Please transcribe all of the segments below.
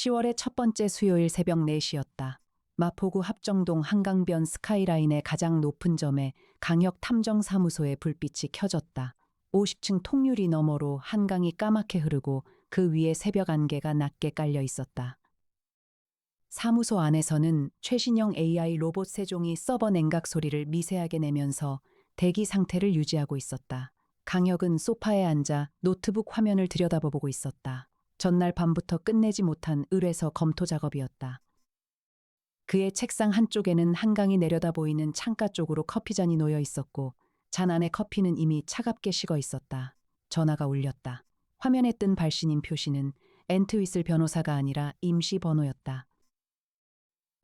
10월의 첫 번째 수요일 새벽 4시였다. 마포구 합정동 한강변 스카이라인의 가장 높은 점에 강력 탐정사무소의 불빛이 켜졌다. 50층 통유리 너머로 한강이 까맣게 흐르고 그 위에 새벽 안개가 낮게 깔려 있었다. 사무소 안에서는 최신형 AI 로봇 세종이 서버 냉각 소리를 미세하게 내면서 대기 상태를 유지하고 있었다. 강혁은 소파에 앉아 노트북 화면을 들여다보고 있었다. 전날 밤부터 끝내지 못한 의뢰서 검토 작업이었다. 그의 책상 한쪽에는 한강이 내려다 보이는 창가 쪽으로 커피잔이 놓여 있었고 잔 안의 커피는 이미 차갑게 식어 있었다. 전화가 울렸다. 화면에 뜬 발신인 표시는 엔트위슬 변호사가 아니라 임시 번호였다.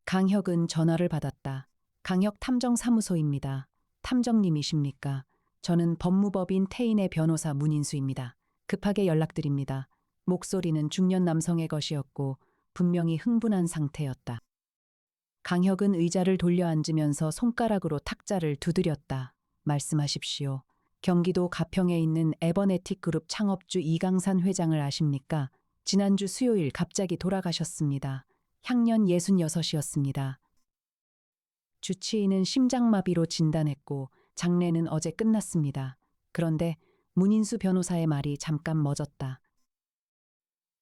강혁은 전화를 받았다. 강혁 탐정사무소입니다. 탐정님이십니까? 저는 법무법인 태인의 변호사 문인수입니다. 급하게 연락드립니다. 목소리는 중년 남성의 것이었고 분명히 흥분한 상태였다. 강혁은 의자를 돌려 앉으면서 손가락으로 탁자를 두드렸다. 말씀하십시오. 경기도 가평에 있는 에버네틱 그룹 창업주 이강산 회장을 아십니까? 지난주 수요일 갑자기 돌아가셨습니다. 향년 66이었습니다. 주치의는 심장마비로 진단했고 장례는 어제 끝났습니다. 그런데 문인수 변호사의 말이 잠깐 멎었다.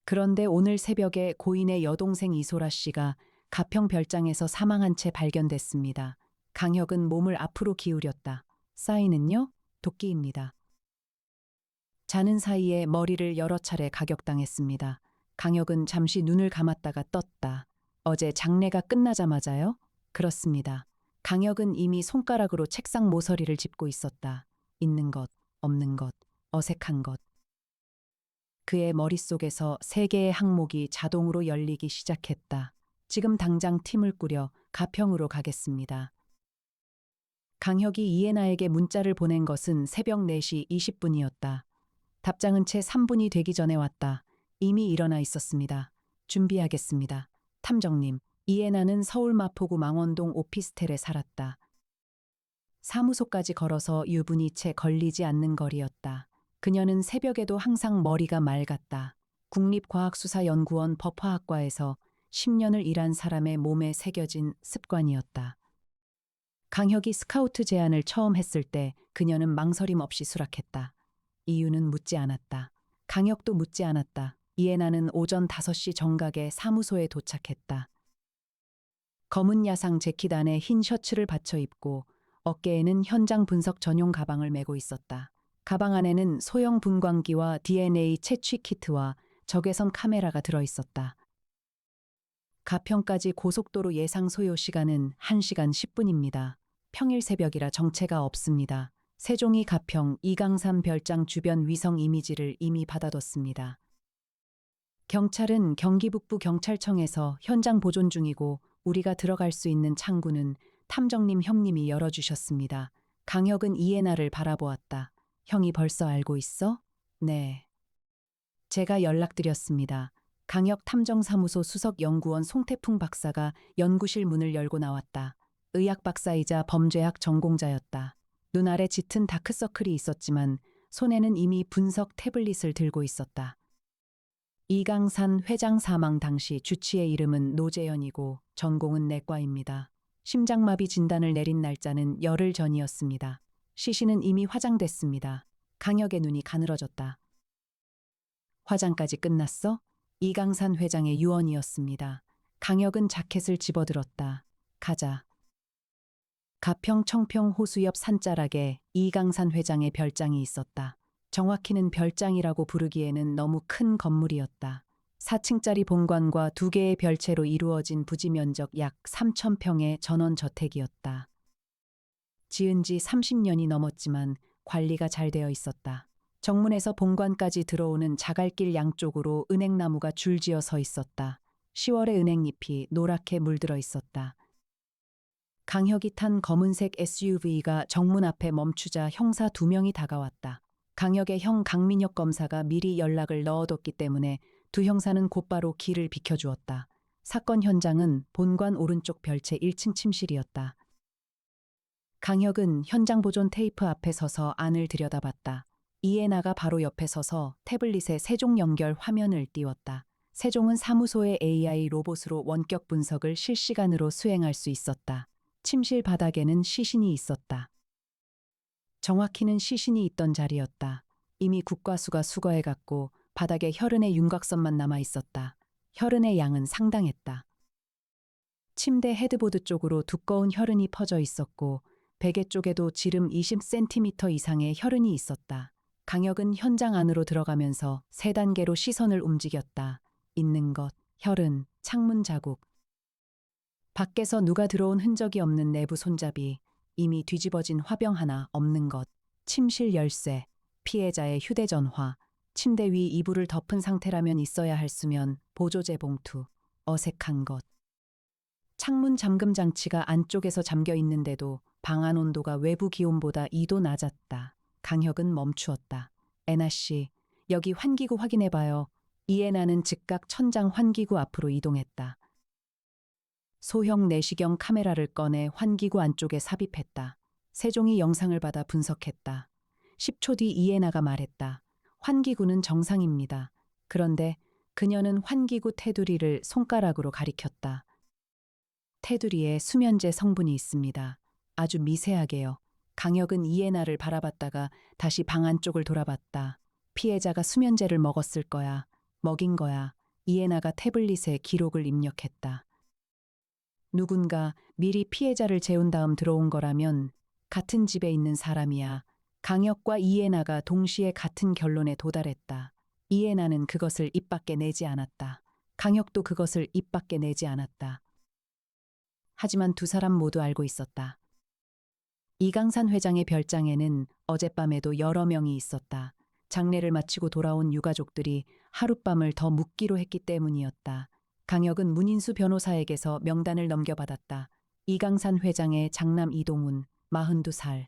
그런데 오늘 새벽에 고인의 여동생 이소라 씨가 가평 별장에서 사망한 채 발견됐습니다. 강혁은 몸을 앞으로 기울였다. 사인은요? 도끼입니다. 자는 사이에 머리를 여러 차례 가격당했습니다. 강혁은 잠시 눈을 감았다가 떴다. 어제 장례가 끝나자마자요? 그렇습니다. 강혁은 이미 손가락으로 책상 모서리를 짚고 있었다. 있는 것, 없는 것, 어색한 것. 그의 머릿속에서 세 개의 항목이 자동으로 열리기 시작했다. 지금 당장 팀을 꾸려 가평으로 가겠습니다. 강혁이 이해나에게 문자를 보낸 것은 새벽 4시 20분이었다. 답장은 채 3분이 되기 전에 왔다. 이미 일어나 있었습니다. 준비하겠습니다. 탐정님, 이해나는 서울 마포구 망원동 오피스텔에 살았다. 사무소까지 걸어서 유분이 채 걸리지 않는 거리였다. 그녀는 새벽에도 항상 머리가 맑았다. 국립과학수사연구원 법화학과에서 10년을 일한 사람의 몸에 새겨진 습관이었다. 강혁이 스카우트 제안을 처음 했을 때 그녀는 망설임 없이 수락했다. 이유는 묻지 않았다. 강혁도 묻지 않았다. 이해나는 오전 5시 정각에 사무소에 도착했다. 검은 야상 재킷 안에 흰 셔츠를 받쳐 입고 어깨에는 현장 분석 전용 가방을 메고 있었다. 가방 안에는 소형 분광기와 DNA 채취 키트와 적외선 카메라가 들어 있었다. 가평까지 고속도로 예상 소요 시간은 1시간 10분입니다. 평일 새벽이라 정체가 없습니다. 세종이 가평 이강산 별장 주변 위성 이미지를 이미 받아뒀습니다. 경찰은 경기 북부 경찰청에서 현장 보존 중이고 우리가 들어갈 수 있는 창구는 탐정님 형님이 열어주셨습니다. 강혁은 이해나를 바라보았다. 형이 벌써 알고 있어? 네. 제가 연락드렸습니다. 강혁 탐정사무소 수석연구원 송태풍 박사가 연구실 문을 열고 나왔다. 의학 박사이자 범죄학 전공자였다. 눈 아래 짙은 다크서클이 있었지만 손에는 이미 분석 태블릿을 들고 있었다. 이강산 회장 사망 당시 주치의 이름은 노재현이고 전공은 내과입니다. 심장마비 진단을 내린 날짜는 열흘 전이었습니다. 시신은 이미 화장됐습니다. 강혁의 눈이 가늘어졌다. 화장까지 끝났어? 이강산 회장의 유언이었습니다. 강혁은 자켓을 집어들었다. 가자. 가평 청평 호수 옆 산자락에 이강산 회장의 별장이 있었다. 정확히는 별장이라고 부르기에는 너무 큰 건물이었다. 4층짜리 본관과 2개의 별채로 이루어진 부지 면적 약 3,000평의 전원저택이었다. 지은 지 30년이 넘었지만 관리가 잘 되어 있었다. 정문에서 본관까지 들어오는 자갈길 양쪽으로 은행나무가 줄지어 서 있었다. 10월의 은행잎이 노랗게 물들어 있었다. 강혁이 탄 검은색 SUV가 정문 앞에 멈추자 형사 2명이 다가왔다. 강혁의 형 강민혁 검사가 미리 연락을 넣어뒀기 때문에 두 형사는 곧바로 길을 비켜주었다. 사건 현장은 본관 오른쪽 별채 1층 침실이었다. 강혁은 현장 보존 테이프 앞에 서서 안을 들여다봤다. 이해나가 바로 옆에 서서 태블릿에 세종 연결 화면을 띄웠다. 세종은 사무소의 AI 로봇으로 원격 분석을 실시간으로 수행할 수 있었다. 침실 바닥에는 시신이 있었다. 정확히는 시신이 있던 자리였다. 이미 국과수가 수거해갔고 바닥에 혈흔의 윤곽선만 남아 있었다. 혈흔의 양은 상당했다. 침대 헤드보드 쪽으로 두꺼운 혈흔이 퍼져 있었고 베개 쪽에도 지름 20cm 이상의 혈흔이 있었다. 강혁은 현장 안으로 들어가면서 세 단계로 시선을 움직였다. 있는 것, 혈흔, 창문 자국. 밖에서 누가 들어온 흔적이 없는 내부 손잡이, 이미 뒤집어진 화병 하나 없는 것, 침실 열쇠, 피해자의 휴대전화, 침대 위 이불을 덮은 상태라면 있어야 할 수면, 보조제 봉투, 어색한 것. 창문 잠금 장치가 안쪽에서 잠겨 있는데도 방 안 온도가 외부 기온보다 2도 낮았다. 강혁은 멈추었다. 애나 씨, 여기 환기구 확인해봐요. 이애나는 즉각 천장 환기구 앞으로 이동했다. 소형 내시경 카메라를 꺼내 환기구 안쪽에 삽입했다. 세종이 영상을 받아 분석했다. 10초 뒤 이애나가 말했다. 환기구는 정상입니다. 그런데 그녀는 환기구 테두리를 손가락으로 가리켰다. 테두리에 수면제 성분이 있습니다. 아주 미세하게요. 강혁은 이애나를 바라봤다가 다시 방 안쪽을 돌아봤다. 피해자가 수면제를 먹었을 거야. 먹인 거야. 이애나가 태블릿에 기록을 입력했다. 누군가 미리 피해자를 재운 다음 들어온 거라면 같은 집에 있는 사람이야. 강혁과 이애나가 동시에 같은 결론에 도달했다. 이애나는 그것을 입 밖에 내지 않았다. 강혁도 그것을 입 밖에 내지 않았다. 하지만 두 사람 모두 알고 있었다. 이강산 회장의 별장에는 어젯밤에도 여러 명이 있었다. 장례를 마치고 돌아온 유가족들이 하룻밤을 더 묵기로 했기 때문이었다. 강혁은 문인수 변호사에게서 명단을 넘겨받았다. 이강산 회장의 장남 이동훈, 42살.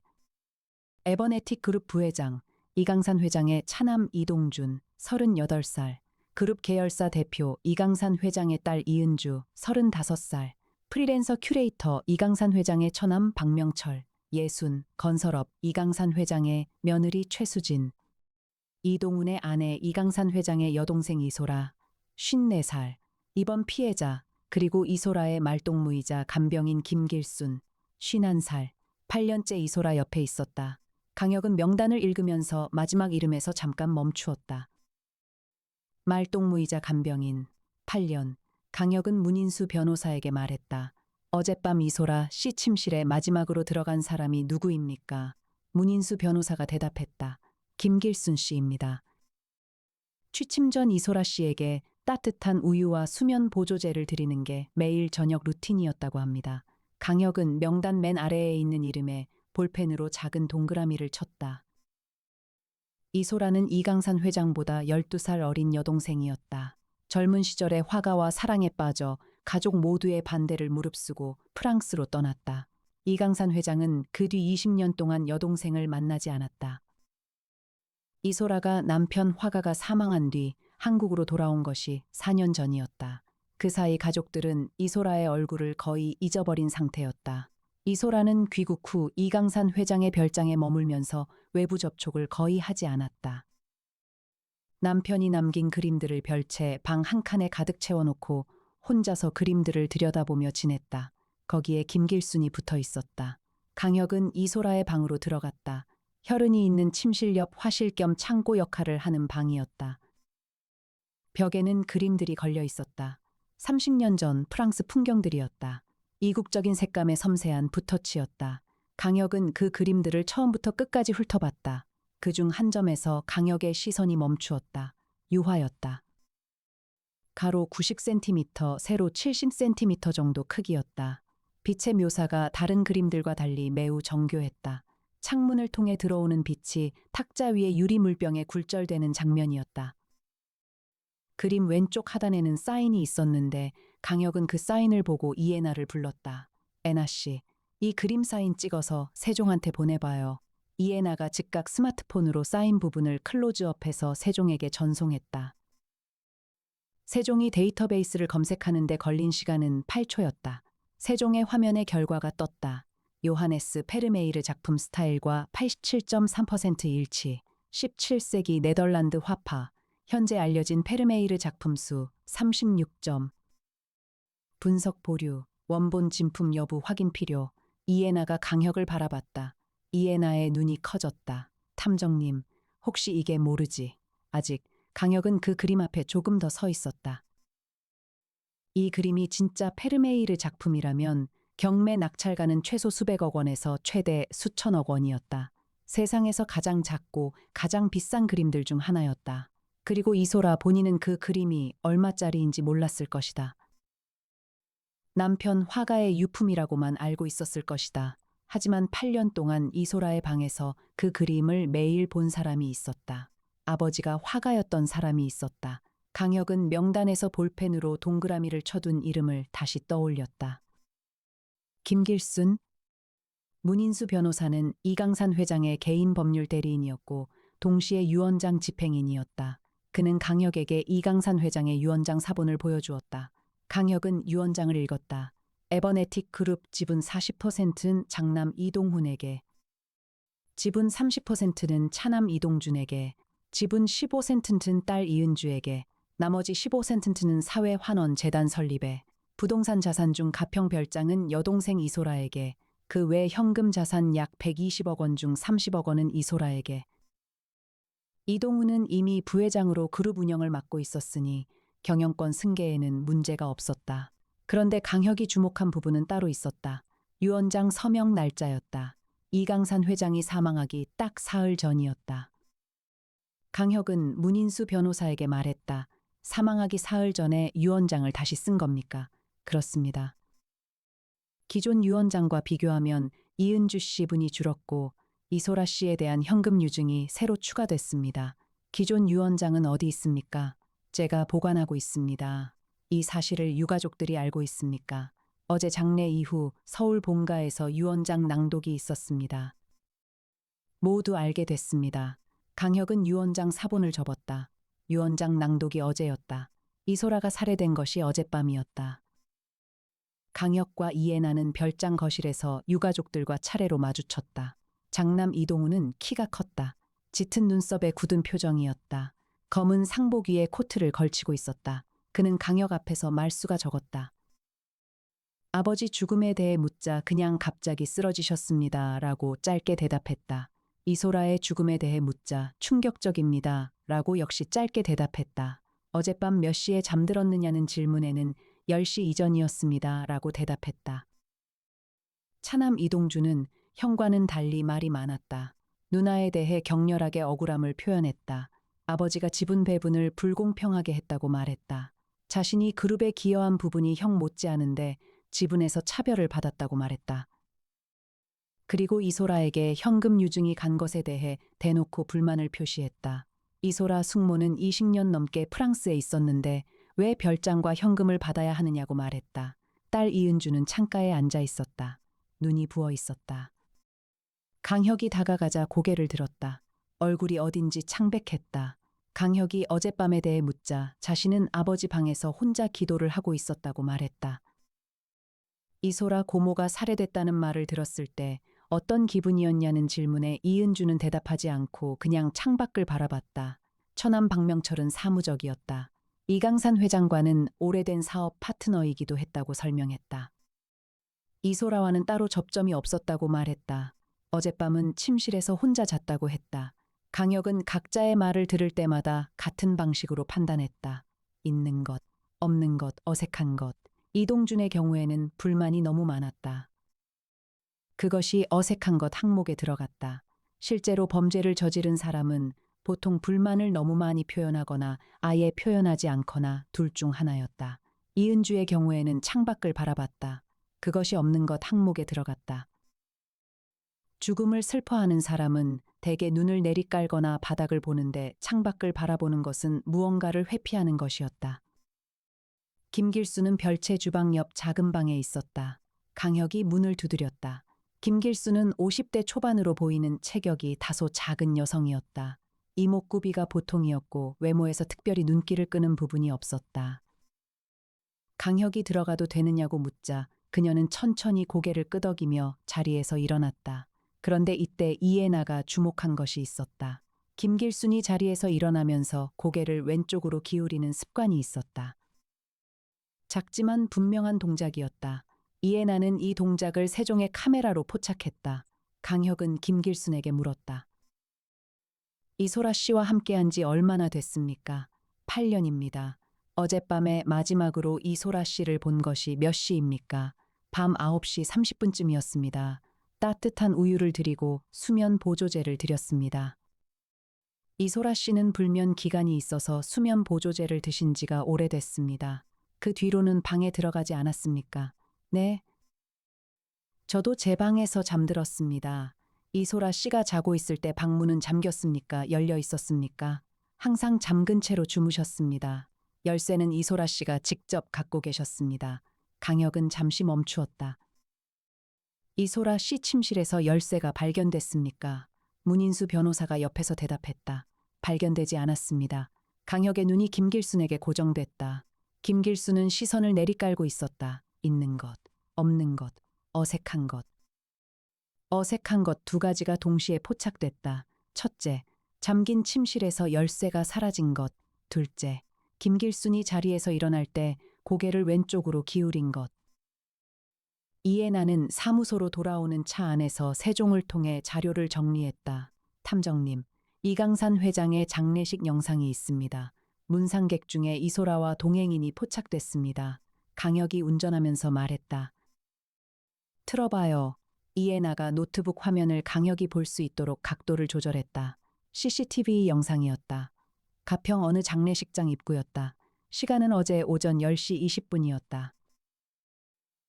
에버네틱 그룹 부회장, 이강산 회장의 차남 이동준, 38살. 그룹 계열사 대표 이강산 회장의 딸 이은주, 35살. 프리랜서 큐레이터 이강산 회장의 처남 박명철, 60, 건설업 이강산 회장의 며느리 최수진, 이동훈의 아내 이강산 회장의 여동생 이소라, 54살, 이번 피해자, 그리고 이소라의 말동무이자 간병인 김길순, 51살, 8년째 이소라 옆에 있었다. 강혁은 명단을 읽으면서 마지막 이름에서 잠깐 멈추었다. 말동무이자 간병인, 8년. 강혁은 문인수 변호사에게 말했다. 어젯밤 이소라 씨 침실에 마지막으로 들어간 사람이 누구입니까? 문인수 변호사가 대답했다. 김길순 씨입니다. 취침 전 이소라 씨에게 따뜻한 우유와 수면 보조제를 드리는 게 매일 저녁 루틴이었다고 합니다. 강혁은 명단 맨 아래에 있는 이름에 볼펜으로 작은 동그라미를 쳤다. 이소라는 이강산 회장보다 12살 어린 여동생이었다. 젊은 시절에 화가와 사랑에 빠져 가족 모두의 반대를 무릅쓰고 프랑스로 떠났다. 이강산 회장은 그 뒤 20년 동안 여동생을 만나지 않았다. 이소라가 남편 화가가 사망한 뒤 한국으로 돌아온 것이 4년 전이었다. 그 사이 가족들은 이소라의 얼굴을 거의 잊어버린 상태였다. 이소라는 귀국 후 이강산 회장의 별장에 머물면서 외부 접촉을 거의 하지 않았다. 남편이 남긴 그림들을 별채 방 한 칸에 가득 채워놓고 혼자서 그림들을 들여다보며 지냈다. 거기에 김길순이 붙어 있었다. 강혁은 이소라의 방으로 들어갔다. 혈흔이 있는 침실 옆 화실 겸 창고 역할을 하는 방이었다. 벽에는 그림들이 걸려 있었다. 30년 전 프랑스 풍경들이었다. 이국적인 색감의 섬세한 붓터치였다. 강혁은 그 그림들을 처음부터 끝까지 훑어봤다. 그중 한 점에서 강혁의 시선이 멈추었다. 유화였다. 가로 90cm, 세로 70cm 정도 크기였다. 빛의 묘사가 다른 그림들과 달리 매우 정교했다. 창문을 통해 들어오는 빛이 탁자 위의 유리 물병에 굴절되는 장면이었다. 그림 왼쪽 하단에는 사인이 있었는데 강혁은 그 사인을 보고 이애나를 불렀다. 애나 씨, 이 그림 사인 찍어서 세종한테 보내봐요. 이애나가 즉각 스마트폰으로 사인 부분을 클로즈업해서 세종에게 전송했다. 세종이 데이터베이스를 검색하는 데 걸린 시간은 8초였다. 세종의 화면에 결과가 떴다. 요하네스 페르메이르 작품 스타일과 87.3% 일치. 17세기 네덜란드 화파. 현재 알려진 페르메이르 작품 수 36점. 분석 보류. 원본 진품 여부 확인 필요. 이에나가 강혁을 바라봤다. 이에나의 눈이 커졌다. 탐정님, 혹시 이게 모르지? 아직 강혁은 그 그림 앞에 조금 더 서 있었다. 이 그림이 진짜 페르메이르 작품이라면 경매 낙찰가는 최소 수백억 원에서 최대 수천억 원이었다. 세상에서 가장 작고 가장 비싼 그림들 중 하나였다. 그리고 이소라 본인은 그 그림이 얼마짜리인지 몰랐을 것이다. 남편 화가의 유품이라고만 알고 있었을 것이다. 하지만 8년 동안 이소라의 방에서 그 그림을 매일 본 사람이 있었다. 아버지가 화가였던 사람이 있었다. 강혁은 명단에서 볼펜으로 동그라미를 쳐둔 이름을 다시 떠올렸다. 김길순. 문인수 변호사는 이강산 회장의 개인 법률 대리인이었고 동시에 유언장 집행인이었다. 그는 강혁에게 이강산 회장의 유언장 사본을 보여주었다. 강혁은 유언장을 읽었다. 에버네틱 그룹 지분 40%는 장남 이동훈에게, 지분 30%는 차남 이동준에게, 지분 15%는 딸 이은주에게, 나머지 15%는 사회환원 재단 설립에, 부동산 자산 중 가평 별장은 여동생 이소라에게, 그 외 현금 자산 약 120억 원 중 30억 원은 이소라에게. 이동훈은 이미 부회장으로 그룹 운영을 맡고 있었으니 경영권 승계에는 문제가 없었다. 그런데 강혁이 주목한 부분은 따로 있었다. 유언장 서명 날짜였다. 이강산 회장이 사망하기 딱 사흘 전이었다. 강혁은 문인수 변호사에게 말했다. 사망하기 사흘 전에 유언장을 다시 쓴 겁니까? 그렇습니다. 기존 유언장과 비교하면 이은주 씨 분이 줄었고 이소라 씨에 대한 현금 유증이 새로 추가됐습니다. 기존 유언장은 어디 있습니까? 제가 보관하고 있습니다. 이 사실을 유가족들이 알고 있습니까? 어제 장례 이후 서울 본가에서 유언장 낭독이 있었습니다. 모두 알게 됐습니다. 강혁은 유언장 사본을 접었다. 유언장 낭독이 어제였다. 이소라가 살해된 것이 어젯밤이었다. 강혁과 이해나는 별장 거실에서 유가족들과 차례로 마주쳤다. 장남 이동우는 키가 컸다. 짙은 눈썹에 굳은 표정이었다. 검은 상복 위에 코트를 걸치고 있었다. 그는 강혁 앞에서 말수가 적었다. 아버지 죽음에 대해 묻자 그냥 갑자기 쓰러지셨습니다. 라고 짧게 대답했다. 이소라의 죽음에 대해 묻자 충격적입니다. 라고 역시 짧게 대답했다. 어젯밤 몇 시에 잠들었느냐는 질문에는 10시 이전이었습니다. 라고 대답했다. 차남 이동주는 형과는 달리 말이 많았다. 누나에 대해 격렬하게 억울함을 표현했다. 아버지가 지분 배분을 불공평하게 했다고 말했다. 자신이 그룹에 기여한 부분이 형 못지않은데 지분에서 차별을 받았다고 말했다. 그리고 이소라에게 현금 유증이 간 것에 대해 대놓고 불만을 표시했다. 이소라 숙모는 20년 넘게 프랑스에 있었는데 왜 별장과 현금을 받아야 하느냐고 말했다. 딸 이은주는 창가에 앉아 있었다. 눈이 부어 있었다. 강혁이 다가가자 고개를 들었다. 얼굴이 어딘지 창백했다. 강혁이 어젯밤에 대해 묻자 자신은 아버지 방에서 혼자 기도를 하고 있었다고 말했다. 이소라 고모가 살해됐다는 말을 들었을 때 어떤 기분이었냐는 질문에 이은주는 대답하지 않고 그냥 창밖을 바라봤다. 처남 박명철은 사무적이었다. 이강산 회장과는 오래된 사업 파트너이기도 했다고 설명했다. 이소라와는 따로 접점이 없었다고 말했다. 어젯밤은 침실에서 혼자 잤다고 했다. 강혁은 각자의 말을 들을 때마다 같은 방식으로 판단했다. 있는 것, 없는 것, 어색한 것. 이동준의 경우에는 불만이 너무 많았다. 그것이 어색한 것 항목에 들어갔다. 실제로 범죄를 저지른 사람은 보통 불만을 너무 많이 표현하거나 아예 표현하지 않거나 둘 중 하나였다. 이은주의 경우에는 창밖을 바라봤다. 그것이 없는 것 항목에 들어갔다. 죽음을 슬퍼하는 사람은 대개 눈을 내리깔거나 바닥을 보는데 창밖을 바라보는 것은 무언가를 회피하는 것이었다. 김길수는 별채 주방 옆 작은 방에 있었다. 강혁이 문을 두드렸다. 김길수는 50대 초반으로 보이는 체격이 다소 작은 여성이었다. 이목구비가 보통이었고 외모에서 특별히 눈길을 끄는 부분이 없었다. 강혁이 들어가도 되느냐고 묻자 그녀는 천천히 고개를 끄덕이며 자리에서 일어났다. 그런데 이때 이해나가 주목한 것이 있었다. 김길순이 자리에서 일어나면서 고개를 왼쪽으로 기울이는 습관이 있었다. 작지만 분명한 동작이었다. 이해나는 이 동작을 세종의 카메라로 포착했다. 강혁은 김길순에게 물었다. 이소라 씨와 함께한 지 얼마나 됐습니까? 8년입니다. 어젯밤에 마지막으로 이소라 씨를 본 것이 몇 시입니까? 밤 9시 30분쯤이었습니다. 따뜻한 우유를 드리고 수면 보조제를 드렸습니다. 이소라 씨는 불면 기간이 있어서 수면 보조제를 드신 지가 오래됐습니다. 그 뒤로는 방에 들어가지 않았습니까? 네. 저도 제 방에서 잠들었습니다. 이소라 씨가 자고 있을 때 방문은 잠겼습니까? 열려 있었습니까? 항상 잠근 채로 주무셨습니다. 열쇠는 이소라 씨가 직접 갖고 계셨습니다. 강혁은 잠시 멈추었다. 이소라 씨 침실에서 열쇠가 발견됐습니까? 문인수 변호사가 옆에서 대답했다. 발견되지 않았습니다. 강혁의 눈이 김길순에게 고정됐다. 김길순은 시선을 내리깔고 있었다. 있는 것, 없는 것, 어색한 것. 어색한 것 두 가지가 동시에 포착됐다. 첫째, 잠긴 침실에서 열쇠가 사라진 것. 둘째, 김길순이 자리에서 일어날 때 고개를 왼쪽으로 기울인 것. 이에 나는 사무소로 돌아오는 차 안에서 세종을 통해 자료를 정리했다. 탐정님, 이강산 회장의 장례식 영상이 있습니다. 문상객 중에 이소라와 동행인이 포착됐습니다. 강혁이 운전하면서 말했다. 틀어봐요. 이에나가 노트북 화면을 강혁이 볼 수 있도록 각도를 조절했다. CCTV 영상이었다. 가평 어느 장례식장 입구였다. 시간은 어제 오전 10시 20분이었다.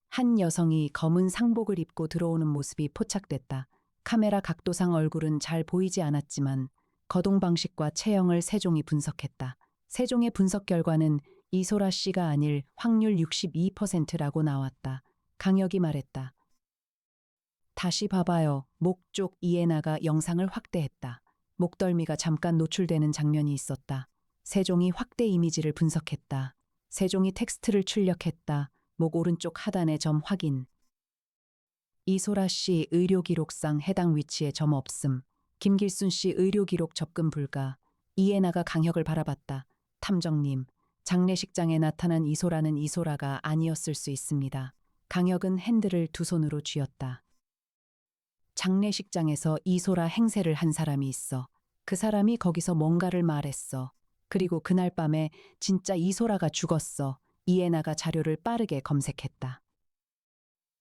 한 여성이 검은 상복을 입고 들어오는 모습이 포착됐다. 카메라 각도상 얼굴은 잘 보이지 않았지만 거동 방식과 체형을 세종이 분석했다. 세종의 분석 결과는 이소라 씨가 아닐 확률 62%라고 나왔다. 강혁이 말했다. 다시 봐봐요. 목 쪽 이에나가 영상을 확대했다. 목덜미가 잠깐 노출되는 장면이 있었다. 세종이 확대 이미지를 분석했다. 세종이 텍스트를 출력했다. 목 오른쪽 하단의 점 확인. 이소라 씨 의료기록상 해당 위치에 점 없음. 김길순 씨 의료기록 접근 불가. 이에나가 강혁을 바라봤다. 탐정님, 장례식장에 나타난 이소라는 이소라가 아니었을 수 있습니다. 강혁은 핸들을 두 손으로 쥐었다. 장례식장에서 이소라 행세를 한 사람이 있어. 그 사람이 거기서 뭔가를 말했어. 그리고 그날 밤에 진짜 이소라가 죽었어. 이에나가 자료를 빠르게 검색했다.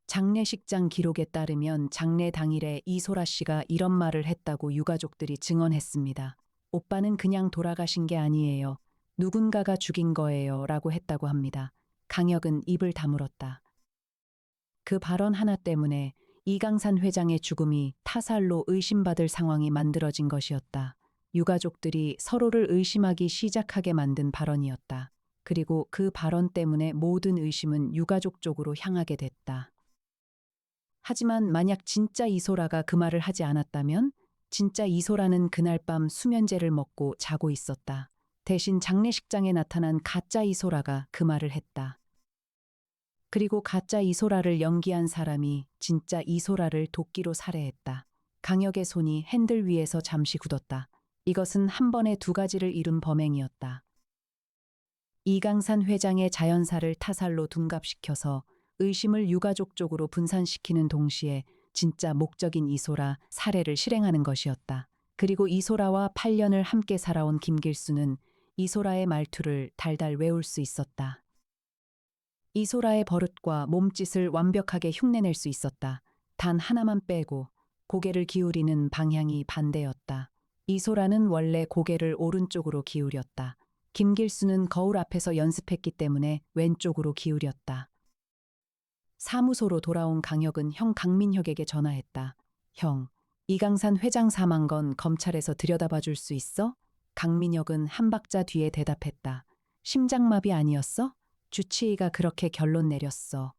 장례식장 기록에 따르면 장례 당일에 이소라 씨가 이런 말을 했다고 유가족들이 증언했습니다. 오빠는 그냥 돌아가신 게 아니에요. 누군가가 죽인 거예요. 라고 했다고 합니다. 강혁은 입을 다물었다. 그 발언 하나 때문에 이강산 회장의 죽음이 타살로 의심받을 상황이 만들어진 것이었다. 유가족들이 서로를 의심하기 시작하게 만든 발언이었다. 그리고 그 발언 때문에 모든 의심은 유가족 쪽으로 향하게 됐다. 하지만 만약 진짜 이소라가 그 말을 하지 않았다면 진짜 이소라는 그날 밤 수면제를 먹고 자고 있었다. 대신 장례식장에 나타난 가짜 이소라가 그 말을 했다. 그리고 가짜 이소라를 연기한 사람이 진짜 이소라를 도끼로 살해했다. 강혁의 손이 핸들 위에서 잠시 굳었다. 이것은 한 번에 두 가지를 이룬 범행이었다. 이강산 회장의 자연사를 타살로 둔갑시켜서 의심을 유가족 쪽으로 분산시키는 동시에 진짜 목적인 이소라 살해를 실행하는 것이었다. 그리고 이소라와 8년을 함께 살아온 김길수는 이소라의 말투를 달달 외울 수 있었다. 이소라의 버릇과 몸짓을 완벽하게 흉내낼 수 있었다. 단 하나만 빼고 고개를 기울이는 방향이 반대였다. 이소라는 원래 고개를 오른쪽으로 기울였다. 김길수는 거울 앞에서 연습했기 때문에 왼쪽으로 기울였다. 사무소로 돌아온 강혁은 형 강민혁에게 전화했다. 형, 이강산 회장 사망 건 검찰에서 들여다봐 줄 수 있어? 강민혁은 한 박자 뒤에 대답했다. 심장마비 아니었어? 주치의가 그렇게 결론 내렸어.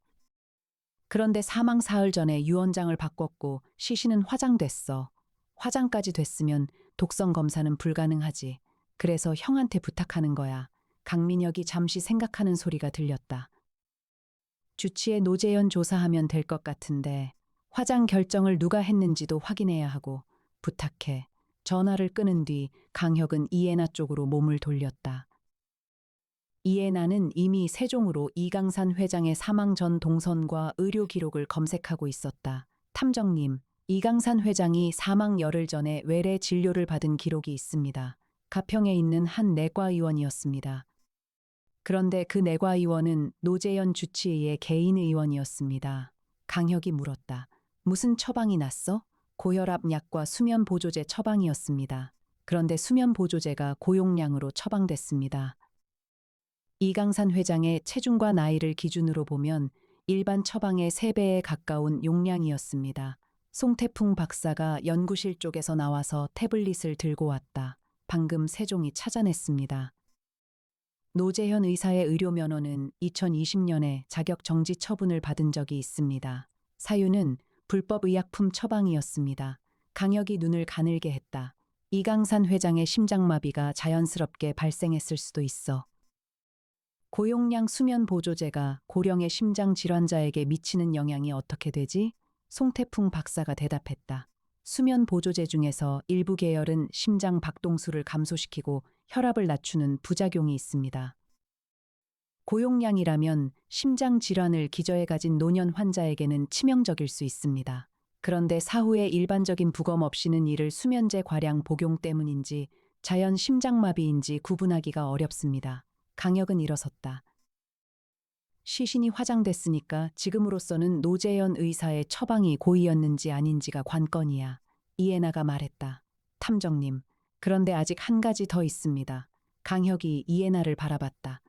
그런데 사망 사흘 전에 유언장을 바꿨고 시신은 화장됐어. 화장까지 됐으면 독성 검사는 불가능하지. 그래서 형한테 부탁하는 거야. 강민혁이 잠시 생각하는 소리가 들렸다. 주치의 노재현 조사하면 될 것 같은데 화장 결정을 누가 했는지도 확인해야 하고 부탁해. 전화를 끊은 뒤 강혁은 이에나 쪽으로 몸을 돌렸다. 이해나는 이미 세종으로 이강산 회장의 사망 전 동선과 의료 기록을 검색하고 있었다. 탐정님, 이강산 회장이 사망 열흘 전에 외래 진료를 받은 기록이 있습니다. 가평에 있는 한 내과의원이었습니다. 그런데 그 내과의원은 노재현 주치의의 개인 의원이었습니다. 강혁이 물었다. 무슨 처방이 났어? 고혈압 약과 수면 보조제 처방이었습니다. 그런데 수면 보조제가 고용량으로 처방됐습니다. 이강산 회장의 체중과 나이를 기준으로 보면 일반 처방의 3배에 가까운 용량이었습니다. 송태풍 박사가 연구실 쪽에서 나와서 태블릿을 들고 왔다. 방금 세종이 찾아냈습니다. 노재현 의사의 의료 면허는 2020년에 자격 정지 처분을 받은 적이 있습니다. 사유는 불법 의약품 처방이었습니다. 강혁이 눈을 가늘게 했다. 이강산 회장의 심장마비가 자연스럽게 발생했을 수도 있어. 고용량 수면 보조제가 고령의 심장 질환자에게 미치는 영향이 어떻게 되지? 송태풍 박사가 대답했다. 수면 보조제 중에서 일부 계열은 심장 박동수를 감소시키고 혈압을 낮추는 부작용이 있습니다. 고용량이라면 심장 질환을 기저에 가진 노년 환자에게는 치명적일 수 있습니다. 그런데 사후에 일반적인 부검 없이는 이를 수면제 과량 복용 때문인지 자연 심장마비인지 구분하기가 어렵습니다. 강혁은 일어섰다. 시신이 화장됐으니까 지금으로서는 노재현 의사의 처방이 고의였는지 아닌지가 관건이야. 이해나가 말했다. 탐정님, 그런데 아직 한 가지 더 있습니다. 강혁이 이해나를 바라봤다.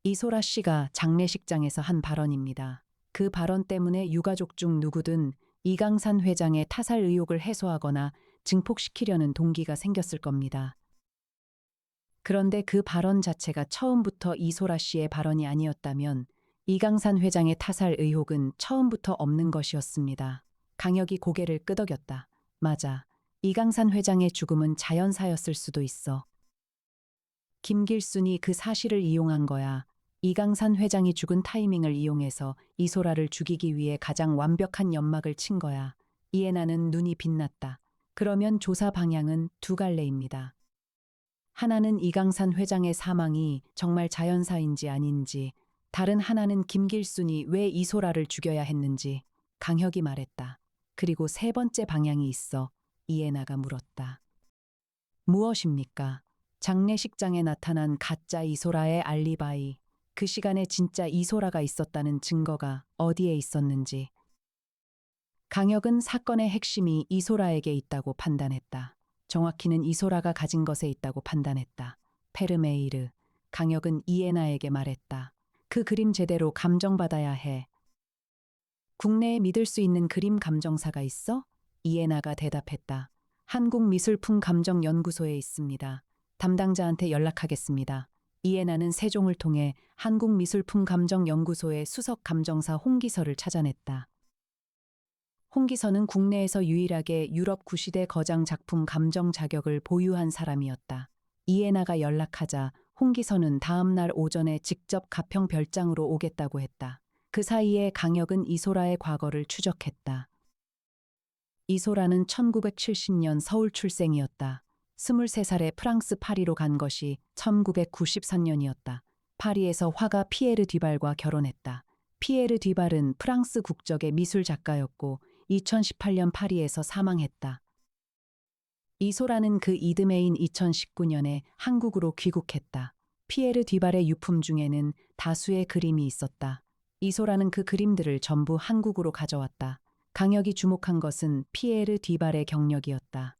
이소라 씨가 장례식장에서 한 발언입니다. 그 발언 때문에 유가족 중 누구든 이강산 회장의 타살 의혹을 해소하거나 증폭시키려는 동기가 생겼을 겁니다. 그런데 그 발언 자체가 처음부터 이소라 씨의 발언이 아니었다면 이강산 회장의 타살 의혹은 처음부터 없는 것이었습니다. 강혁이 고개를 끄덕였다. 맞아. 이강산 회장의 죽음은 자연사였을 수도 있어. 김길순이 그 사실을 이용한 거야. 이강산 회장이 죽은 타이밍을 이용해서 이소라를 죽이기 위해 가장 완벽한 연막을 친 거야. 이해나는 눈이 빛났다. 그러면 조사 방향은 두 갈래입니다. 하나는 이강산 회장의 사망이 정말 자연사인지 아닌지, 다른 하나는 김길순이 왜 이소라를 죽여야 했는지. 강혁이 말했다. 그리고 세 번째 방향이 있어. 이해나가 물었다. 무엇입니까? 장례식장에 나타난 가짜 이소라의 알리바이. 그 시간에 진짜 이소라가 있었다는 증거가 어디에 있었는지. 강혁은 사건의 핵심이 이소라에게 있다고 판단했다. 정확히는 이소라가 가진 것에 있다고 판단했다. 페르메이르. 강혁은 이해나에게 말했다. 그 그림 제대로 감정받아야 해. 국내에 믿을 수 있는 그림 감정사가 있어? 이해나가 대답했다. 한국미술품감정연구소에 있습니다. 담당자한테 연락하겠습니다. 이해나는 세종을 통해 한국미술품감정연구소의 수석 감정사 홍기서를 찾아냈다. 홍기서는 국내에서 유일하게 유럽 구시대 거장 작품 감정 자격을 보유한 사람이었다. 이해나가 연락하자 홍기서는 다음 날 오전에 직접 가평 별장으로 오겠다고 했다. 그 사이에 강혁은 이소라의 과거를 추적했다. 이소라는 1970년 서울 출생이었다. 23살에 프랑스 파리로 간 것이 1993년이었다. 파리에서 화가 피에르 뒤발과 결혼했다. 피에르 뒤발은 프랑스 국적의 미술 작가였고 2018년 파리에서 사망했다. 이소라는 그 이듬해인 2019년에 한국으로 귀국했다. 피에르 뒤발의 유품 중에는 다수의 그림이 있었다. 이소라는 그 그림들을 전부 한국으로 가져왔다. 강혁이 주목한 것은 피에르 뒤발의 경력이었다.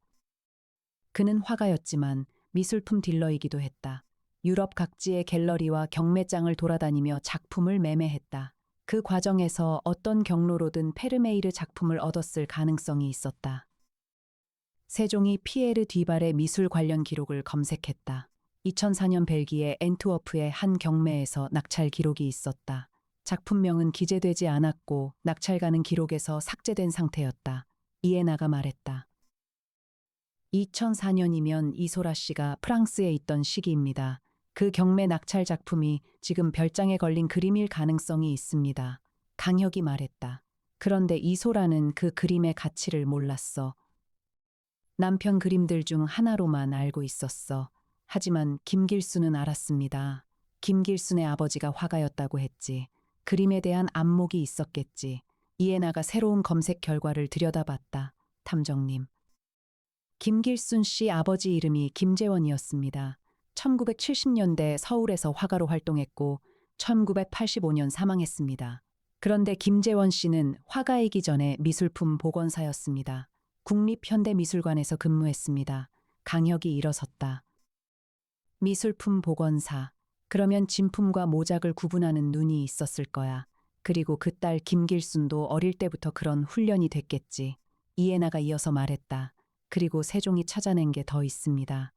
그는 화가였지만 미술품 딜러이기도 했다. 유럽 각지의 갤러리와 경매장을 돌아다니며 작품을 매매했다. 그 과정에서 어떤 경로로든 페르메이르 작품을 얻었을 가능성이 있었다. 세종이 피에르 뒤발의 미술 관련 기록을 검색했다. 2004년 벨기에 앤트워프의 한 경매에서 낙찰 기록이 있었다. 작품명은 기재되지 않았고 낙찰가는 기록에서 삭제된 상태였다. 이해나가 말했다. 2004년이면 이소라 씨가 프랑스에 있던 시기입니다. 그 경매 낙찰 작품이 지금 별장에 걸린 그림일 가능성이 있습니다. 강혁이 말했다. 그런데 이소라는 그 그림의 가치를 몰랐어. 남편 그림들 중 하나로만 알고 있었어. 하지만 김길수는 알았습니다. 김길순의 아버지가 화가였다고 했지. 그림에 대한 안목이 있었겠지. 이해나가 새로운 검색 결과를 들여다봤다. 탐정님. 김길순 씨 아버지 이름이 김재원이었습니다. 1970년대 서울에서 화가로 활동했고 1985년 사망했습니다. 그런데 김재원 씨는 화가이기 전에 미술품 보건사였습니다. 국립현대미술관에서 근무했습니다. 강혁이 일어섰다. 미술품 보건사. 그러면 진품과 모작을 구분하는 눈이 있었을 거야. 그리고 그 딸 김길순도 어릴 때부터 그런 훈련이 됐겠지. 이해나가 이어서 말했다. 그리고 세종이 찾아낸 게 더 있습니다.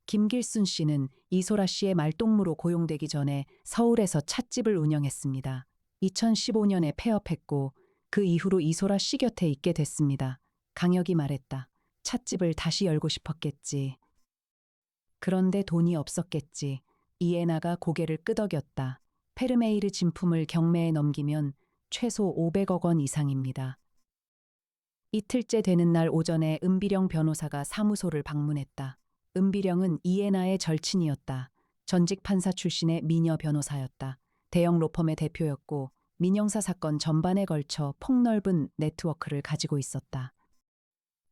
김길순 씨는 이소라 씨의 말동무로 고용되기 전에 서울에서 찻집을 운영했습니다. 2015년에 폐업했고 그 이후로 이소라 씨 곁에 있게 됐습니다. 강혁이 말했다. 찻집을 다시 열고 싶었겠지. 그런데 돈이 없었겠지. 이에나가 고개를 끄덕였다. 페르메이르 진품을 경매에 넘기면 최소 500억 원 이상입니다. 이틀째 되는 날 오전에 은비령 변호사가 사무소를 방문했다. 은비령은 이에나의 절친이었다. 전직 판사 출신의 미녀 변호사였다. 대형 로펌의 대표였고 민영사 사건 전반에 걸쳐 폭넓은 네트워크를 가지고 있었다.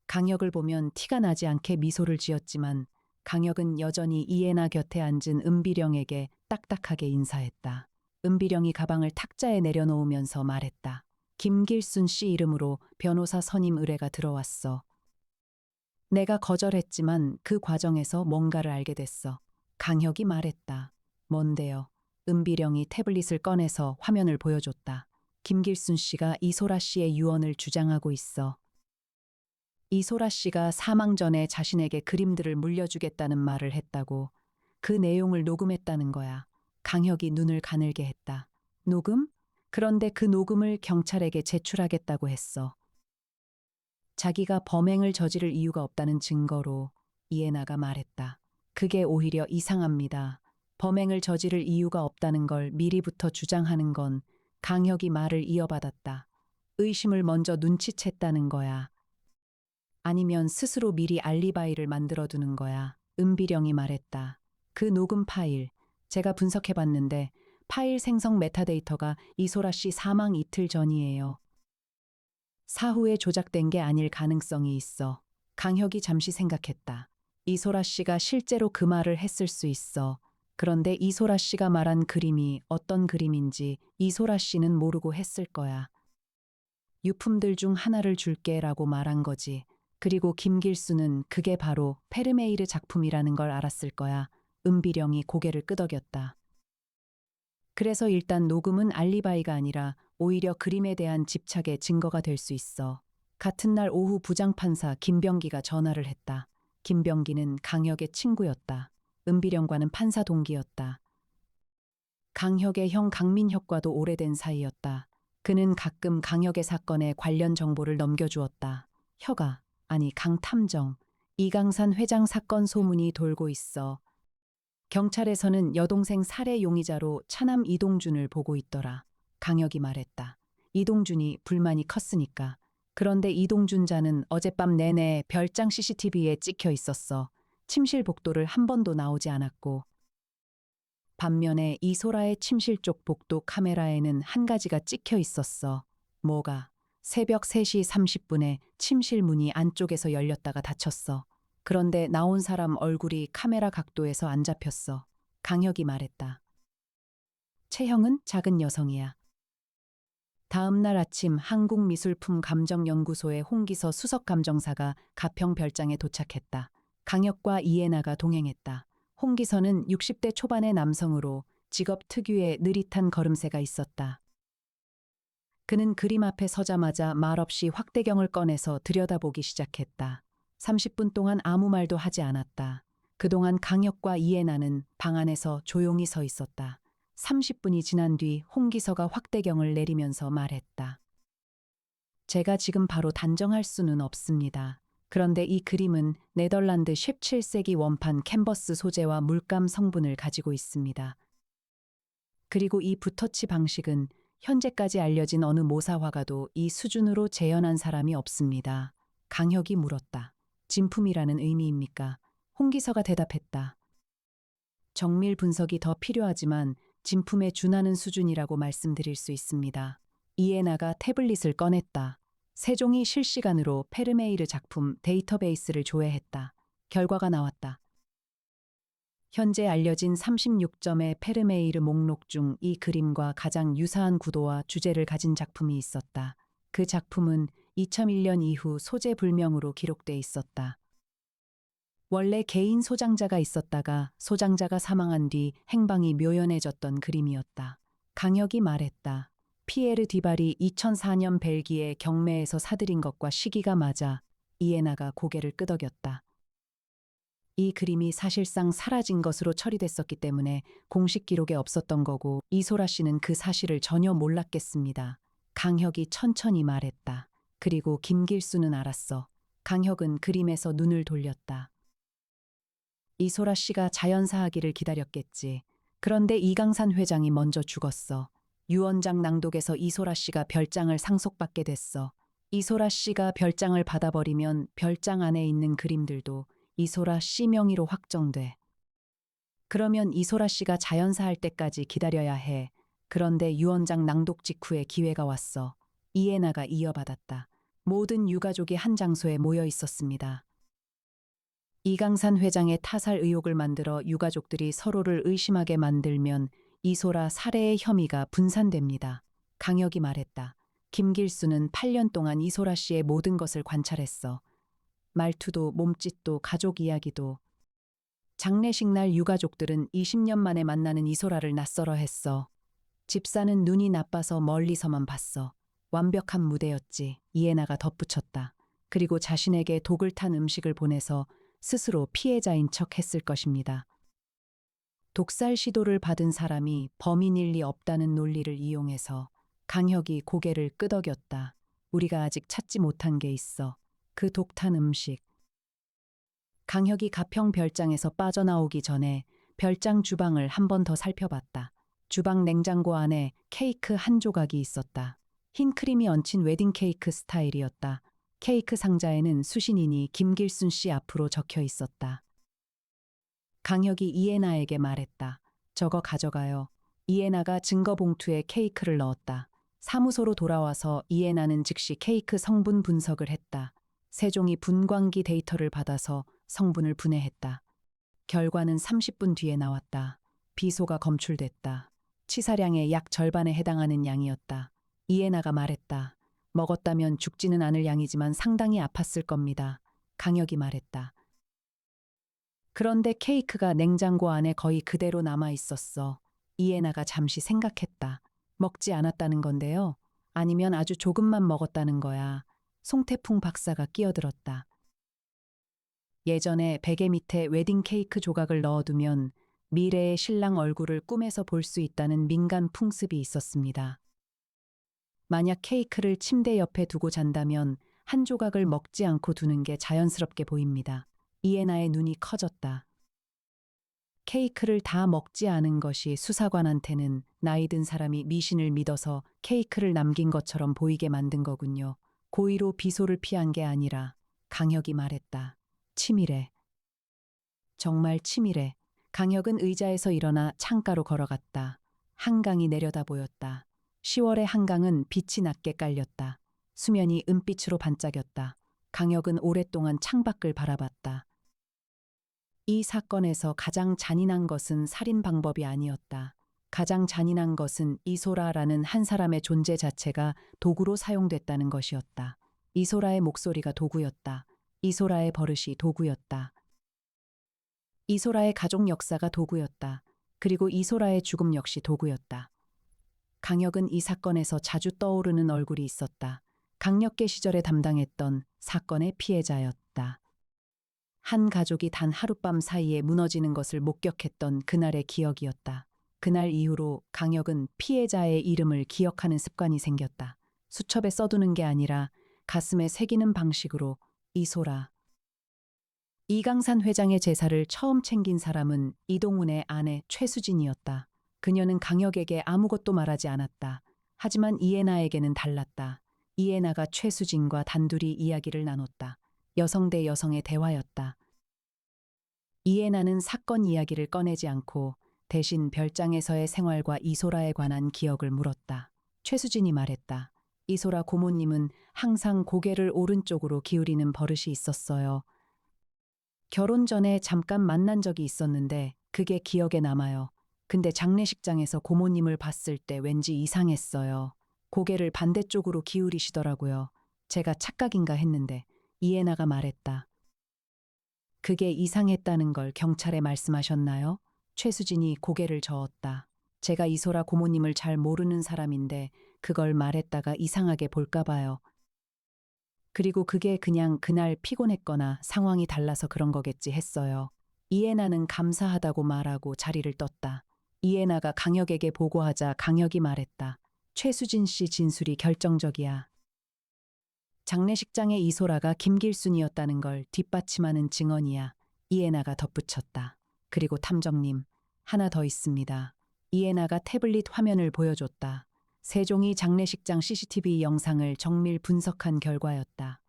강혁을 보면 티가 나지 않게 미소를 지었지만 강혁은 여전히 이에나 곁에 앉은 은비령에게 딱딱하게 인사했다. 은비령이 가방을 탁자에 내려놓으면서 말했다. 김길순 씨 이름으로 변호사 선임 의뢰가 들어왔어. 내가 거절했지만 그 과정에서 뭔가를 알게 됐어. 강혁이 말했다. 뭔데요? 은비령이 태블릿을 꺼내서 화면을 보여줬다. 김길순 씨가 이소라 씨의 유언을 주장하고 있어. 이소라 씨가 사망 전에 자신에게 그림들을 물려주겠다는 말을 했다고. 그 내용을 녹음했다는 거야. 강혁이 눈을 가늘게 했다. 녹음? 그런데 그 녹음을 경찰에게 제출하겠다고 했어. 자기가 범행을 저지를 이유가 없다는 증거로. 이해나가 말했다. 그게 오히려 이상합니다. 범행을 저지를 이유가 없다는 걸 미리부터 주장하는 건. 강혁이 말을 이어받았다. 의심을 먼저 눈치챘다는 거야. 아니면 스스로 미리 알리바이를 만들어두는 거야. 은비령이 말했다. 그 녹음 파일, 제가 분석해봤는데 파일 생성 메타데이터가 이소라 씨 사망 이틀 전이에요. 사후에 조작된 게 아닐 가능성이 있어. 강혁이 잠시 생각했다. 이소라 씨가 실제로 그 말을 했을 수 있어. 그런데 이소라 씨가 말한 그림이 어떤 그림인지 이소라 씨는 모르고 했을 거야. 유품들 중 하나를 줄게라고 말한 거지. 그리고 김길수는 그게 바로 페르메이르 작품이라는 걸 알았을 거야. 은비령이 고개를 끄덕였다. 그래서 일단 녹음은 알리바이가 아니라 오히려 그림에 대한 집착의 증거가 될 수 있어. 같은 날 오후 부장판사 김병기가 전화를 했다. 김병기는 강혁의 친구였다. 은비령과는 판사 동기였다. 강혁의 형 강민혁과도 오래된 사이였다. 그는 가끔 강혁의 사건에 관련 정보를 넘겨주었다. 혁아, 아니 강탐정, 이강산 회장 사건 소문이 돌고 있어. 경찰에서는 여동생 살해 용의자로 차남 이동준을 보고 있더라. 강혁이 말했다. 이동준이 불만이 컸으니까. 그런데 이동준 자는 어젯밤 내내 별장 CCTV에 찍혀 있었어. 침실 복도를 한 번도 나오지 않았고. 반면에 이소라의 침실 쪽 복도 카메라에는 한 가지가 찍혀 있었어. 뭐가? 새벽 3시 30분에 침실 문이 안쪽에서 열렸다가 닫혔어. 그런데 나온 사람 얼굴이 카메라 각도에서 안 잡혔어. 강혁이 말했다. 채형은 작은 여성이야. 다음 날 아침 한국미술품감정연구소의 홍기서 수석감정사가 가평 별장에 도착했다. 강혁과 이해나가 동행했다. 홍기서는 60대 초반의 남성으로 직업 특유의 느릿한 걸음새가 있었다. 그는 그림 앞에 서자마자 말없이 확대경을 꺼내서 들여다보기 시작했다. 30분 동안 아무 말도 하지 않았다. 그동안 강혁과 이해나는 방 안에서 조용히 서 있었다. 30분이 지난 뒤 홍기서가 확대경을 내리면서 말했다. 제가 지금 바로 단정할 수는 없습니다. 그런데 이 그림은 네덜란드 17세기 원판 캔버스 소재와 물감 성분을 가지고 있습니다. 그리고 이 붓터치 방식은 현재까지 알려진 어느 모사화가도 이 수준으로 재현한 사람이 없습니다. 강혁이 물었다. 진품이라는 의미입니까? 홍기서가 대답했다. 정밀 분석이 더 필요하지만 진품에 준하는 수준이라고 말씀드릴 수 있습니다. 이에나가 태블릿을 꺼냈다. 세종이 실시간으로 페르메이르 작품 데이터베이스를 조회했다. 결과가 나왔다. 현재 알려진 36점의 페르메이르 목록 중 이 그림과 가장 유사한 구도와 주제를 가진 작품이 있었다. 그 작품은 2001년 이후 소재 불명으로 기록돼 있었다. 원래 개인 소장자가 있었다가 소장자가 사망한 뒤 행방이 묘연해졌던 그림이었다. 강혁이 말했다. 피에르 디발이 2004년 벨기에 경매에서 사들인 것과 시기가 맞아 이에나가 고개를 끄덕였다. 이 그림이 사실상 사라진 것으로 처리됐었기 때문에 공식 기록에 없었던 거고 이소라 씨는 그 사실을 전혀 몰랐겠습니다. 강혁이 천천히 말했다. 그리고 김길수는 알았어. 강혁은 그림에서 눈을 돌렸다. 이소라 씨가 자연사 하기를 기다렸겠지. 그런데 이강산 회장이 먼저 죽었어. 유언장 낭독에서 이소라 씨가 별장을 상속받게 됐어. 이소라 씨가 별장을 받아버리면 별장 안에 있는 그림들도 이소라 씨 명의로 확정돼. 그러면 이소라 씨가 자연사 할 때까지 기다려야 해. 그런데 유언장 낭독 직후에 기회가 왔어. 이에나가 이어받았다. 모든 유가족이 한 장소에 모여 있었습니다. 이강산 회장의 타살 의혹을 만들어 유가족들이 서로를 의심하게 만들면 이소라 살해의 혐의가 분산됩니다. 강혁이 말했다. 김길수는 8년 동안 이소라 씨의 모든 것을 관찰했어. 말투도 몸짓도 가족 이야기도. 장례식 날 유가족들은 20년 만에 만나는 이소라를 낯설어 했어. 집사는 눈이 나빠서 멀리서만 봤어. 완벽한 무대였지. 이에나가 덧붙였다. 그리고 자신에게 독을 탄 음식을 보내서 스스로 피해자인 척 했을 것입니다. 독살 시도를 받은 사람이 범인일 리 없다는 논리를 이용해서 강혁이 고개를 끄덕였다. 우리가 아직 찾지 못한 게 있어. 그 독탄 음식. 강혁이 가평 별장에서 빠져나오기 전에 별장 주방을 한 번 더 살펴봤다. 주방 냉장고 안에 케이크 한 조각이 있었다. 흰 크림이 얹힌 웨딩 케이크 스타일이었다. 케이크 상자에는 수신인이 김길순 씨 앞으로 적혀 있었다. 강혁이 이에나에게 말했다. 저거 가져가요. 이에나가 증거 봉투에 케이크를 넣었다. 사무소로 돌아와서 이에나는 즉시 케이크 성분 분석을 했다. 세종이 분광기 데이터를 받아서 성분을 분해했다. 결과는 30분 뒤에 나왔다. 비소가 검출됐다. 치사량의 약 절반에 해당하는 양이었다. 이에나가 말했다. 먹었다면 죽지는 않을 양이지만 상당히 아팠을 겁니다. 강혁이 말했다. 그런데 케이크가 냉장고 안에 거의 그대로 남아 있었어. 이에나가 잠시 생각했다. 먹지 않았다는 건데요. 아니면 아주 조금만 먹었다는 거야. 송태풍 박사가 끼어들었다. 예전에 베개 밑에 웨딩 케이크 조각을 넣어두면 미래의 신랑 얼굴을 꿈에서 볼 수 있다는 민간 풍습이 있었습니다. 만약 케이크를 침대 옆에 두고 잔다면 한 조각을 먹지 않고 두는 게 자연스럽게 보입니다. 이에나의 눈이 커졌다. 케이크를 다 먹지 않은 것이 수사관한테는 나이 든 사람이 미신을 믿어서 케이크를 남긴 것처럼 보이게 만든 거군요. 고의로 비소를 피한 게 아니라 강혁이 말했다. 치밀해. 정말 치밀해. 강혁은 의자에서 일어나 창가로 걸어갔다. 한강이 내려다 보였다. 10월의 한강은 빛이 낮게 깔렸다. 수면이 은빛으로 반짝였다. 강혁은 오랫동안 창밖을 바라봤다. 이 사건에서 가장 잔인한 것은 살인 방법이 아니었다. 가장 잔인한 것은 이소라라는 한 사람의 존재 자체가 도구로 사용됐다는 것이었다. 이소라의 목소리가 도구였다. 이소라의 버릇이 도구였다. 이소라의 가족 역사가 도구였다. 그리고 이소라의 죽음 역시 도구였다. 강혁은 이 사건에서 자주 떠오르는 얼굴이 있었다. 강력계 시절에 담당했던 사건의 피해자였다. 한 가족이 단 하룻밤 사이에 무너지는 것을 목격했던 그날의 기억이었다. 그날 이후로 강혁은 피해자의 이름을 기억하는 습관이 생겼다. 수첩에 써두는 게 아니라 가슴에 새기는 방식으로 이소라. 이강산 회장의 제사를 처음 챙긴 사람은 이동훈의 아내 최수진이었다. 그녀는 강혁에게 아무것도 말하지 않았다. 하지만 이에나에게는 달랐다. 이에나가 최수진과 단둘이 이야기를 나눴다. 여성 대 여성의 대화였다. 이해나는 사건 이야기를 꺼내지 않고 대신 별장에서의 생활과 이소라에 관한 기억을 물었다. 최수진이 말했다. 이소라 고모님은 항상 고개를 오른쪽으로 기울이는 버릇이 있었어요. 결혼 전에 잠깐 만난 적이 있었는데 그게 기억에 남아요. 근데 장례식장에서 고모님을 봤을 때 왠지 이상했어요. 고개를 반대쪽으로 기울이시더라고요. 제가 착각인가 했는데 이해나가 말했다. 그게 이상했다는 걸 경찰에 말씀하셨나요? 최수진이 고개를 저었다. 제가 이소라 고모님을 잘 모르는 사람인데 그걸 말했다가 이상하게 볼까 봐요. 그리고 그게 그냥 그날 피곤했거나 상황이 달라서 그런 거겠지 했어요. 이해나는 감사하다고 말하고 자리를 떴다. 이해나가 강혁에게 보고하자 강혁이 말했다. 최수진 씨 진술이 결정적이야. 장례식장의 이소라가 김길순이었다는 걸 뒷받침하는 증언이야. 이해나가 덧붙였다. 그리고 탐정님, 하나 더 있습니다. 이해나가 태블릿 화면을 보여줬다. 세종이 장례식장 CCTV 영상을 정밀 분석한 결과였다.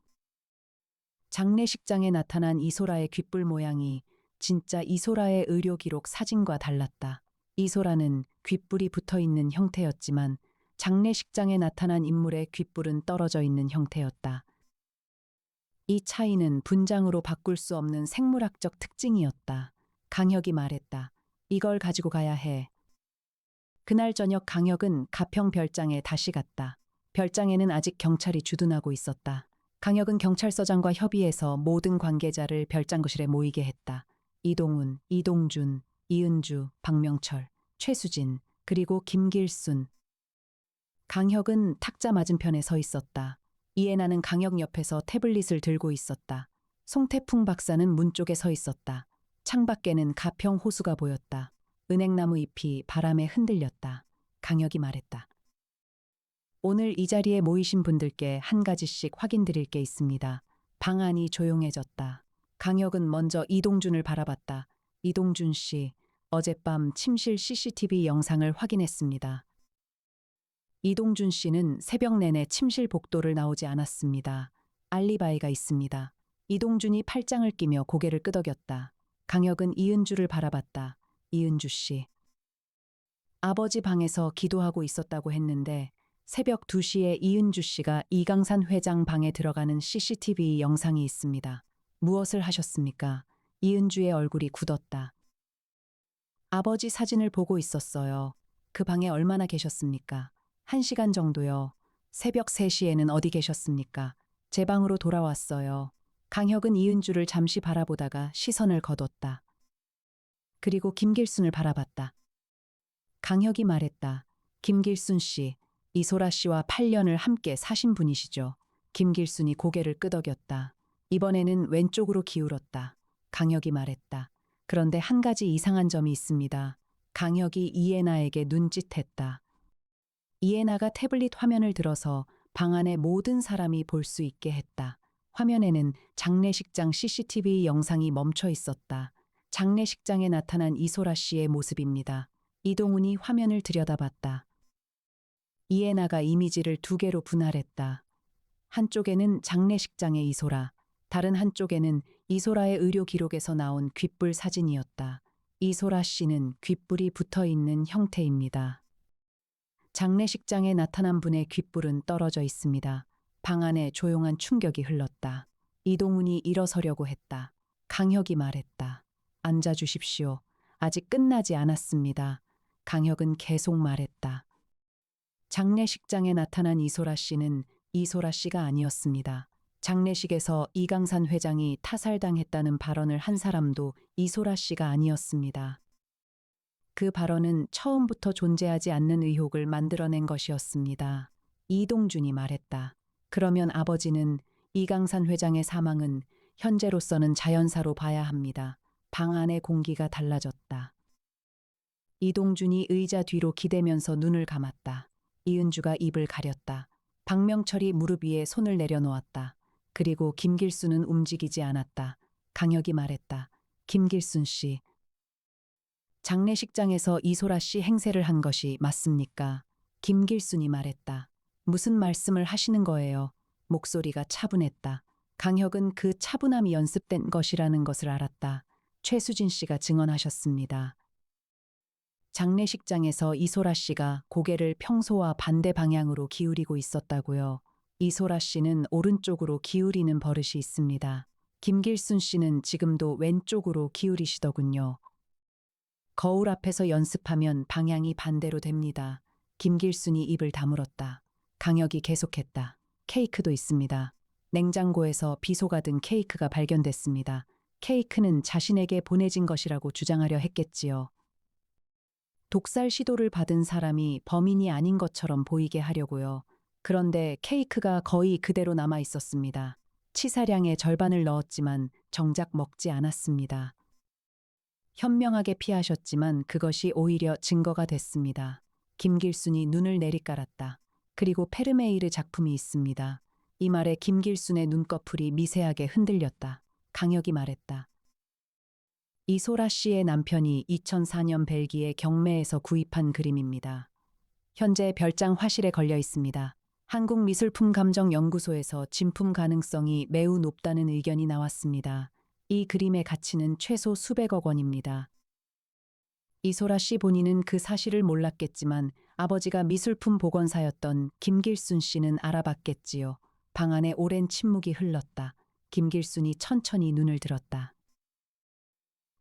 장례식장에 나타난 이소라의 귓불 모양이 진짜 이소라의 의료 기록 사진과 달랐다. 이소라는 귓불이 붙어 있는 형태였지만 장례식장에 나타난 인물의 귓불은 떨어져 있는 형태였다. 이 차이는 분장으로 바꿀 수 없는 생물학적 특징이었다. 강혁이 말했다. 이걸 가지고 가야 해. 그날 저녁 강혁은 가평 별장에 다시 갔다. 별장에는 아직 경찰이 주둔하고 있었다. 강혁은 경찰서장과 협의해서 모든 관계자를 별장거실에 모이게 했다. 이동훈, 이동준, 이은주, 박명철, 최수진, 그리고 김길순. 강혁은 탁자 맞은편에 서 있었다. 이해나는 강혁 옆에서 태블릿을 들고 있었다. 송태풍 박사는 문 쪽에 서 있었다. 창밖에는 가평 호수가 보였다. 은행나무 잎이 바람에 흔들렸다. 강혁이 말했다. 오늘 이 자리에 모이신 분들께 한 가지씩 확인드릴 게 있습니다. 방 안이 조용해졌다. 강혁은 먼저 이동준을 바라봤다. 이동준 씨, 어젯밤 침실 CCTV 영상을 확인했습니다. 이동준 씨는 새벽 내내 침실 복도를 나오지 않았습니다. 알리바이가 있습니다. 이동준이 팔짱을 끼며 고개를 끄덕였다. 강혁은 이은주를 바라봤다. 이은주 씨. 아버지 방에서 기도하고 있었다고 했는데 새벽 2시에 이은주 씨가 이강산 회장 방에 들어가는 CCTV 영상이 있습니다. 무엇을 하셨습니까? 이은주의 얼굴이 굳었다. 아버지 사진을 보고 있었어요. 그 방에 얼마나 계셨습니까? 1시간 정도요. 새벽 3시에는 어디 계셨습니까? 제 방으로 돌아왔어요. 강혁은 이은주를 잠시 바라보다가 시선을 거뒀다. 그리고 김길순을 바라봤다. 강혁이 말했다. 김길순 씨, 이소라 씨와 8년을 함께 사신 분이시죠. 김길순이 고개를 끄덕였다. 이번에는 왼쪽으로 기울었다. 강혁이 말했다. 그런데 한 가지 이상한 점이 있습니다. 강혁이 이해나에게 눈짓했다. 이해나가 태블릿 화면을 들어서 방 안의 모든 사람이 볼 수 있게 했다. 화면에는 장례식장 CCTV 영상이 멈춰 있었다. 장례식장에 나타난 이소라 씨의 모습입니다. 이동훈이 화면을 들여다봤다. 이해나가 이미지를 2개로 분할했다. 한쪽에는 장례식장의 이소라, 다른 한쪽에는 이소라의 의료 기록에서 나온 귓불 사진이었다. 이소라 씨는 귓불이 붙어 있는 형태입니다. 장례식장에 나타난 분의 귓불은 떨어져 있습니다. 방 안에 조용한 충격이 흘렀다. 이동훈이 일어서려고 했다. 강혁이 말했다. 앉아주십시오. 아직 끝나지 않았습니다. 강혁은 계속 말했다. 장례식장에 나타난 이소라 씨는 이소라 씨가 아니었습니다. 장례식에서 이강산 회장이 타살당했다는 발언을 한 사람도 이소라 씨가 아니었습니다. 그 발언은 처음부터 존재하지 않는 의혹을 만들어낸 것이었습니다. 이동준이 말했다. 그러면 아버지는 이강산 회장의 사망은 현재로서는 자연사로 봐야 합니다. 방 안의 공기가 달라졌다. 이동준이 의자 뒤로 기대면서 눈을 감았다. 이은주가 입을 가렸다. 박명철이 무릎 위에 손을 내려놓았다. 그리고 김길순은 움직이지 않았다. 강혁이 말했다. 김길순 씨. 장례식장에서 이소라 씨 행세를 한 것이 맞습니까? 김길순이 말했다. 무슨 말씀을 하시는 거예요? 목소리가 차분했다. 강혁은 그 차분함이 연습된 것이라는 것을 알았다. 최수진 씨가 증언하셨습니다. 장례식장에서 이소라 씨가 고개를 평소와 반대 방향으로 기울이고 있었다고요. 이소라 씨는 오른쪽으로 기울이는 버릇이 있습니다. 김길순 씨는 지금도 왼쪽으로 기울이시더군요. 거울 앞에서 연습하면 방향이 반대로 됩니다. 김길순이 입을 다물었다. 강혁이 계속했다. 케이크도 있습니다. 냉장고에서 비소가 든 케이크가 발견됐습니다. 케이크는 자신에게 보내진 것이라고 주장하려 했겠지요. 독살 시도를 받은 사람이 범인이 아닌 것처럼 보이게 하려고요. 그런데 케이크가 거의 그대로 남아 있었습니다. 치사량의 절반을 넣었지만 정작 먹지 않았습니다. 현명하게 피하셨지만 그것이 오히려 증거가 됐습니다. 김길순이 눈을 내리깔았다. 그리고 페르메이르 작품이 있습니다. 이 말에 김길순의 눈꺼풀이 미세하게 흔들렸다. 강혁이 말했다. 이소라 씨의 남편이 2004년 벨기에 경매에서 구입한 그림입니다. 현재 별장 화실에 걸려 있습니다. 한국미술품감정연구소에서 진품 가능성이 매우 높다는 의견이 나왔습니다. 이 그림의 가치는 최소 수백억 원입니다. 이소라 씨 본인은 그 사실을 몰랐겠지만 아버지가 미술품 보건사였던 김길순 씨는 알아봤겠지요. 방 안에 오랜 침묵이 흘렀다. 김길순이 천천히 눈을 들었다.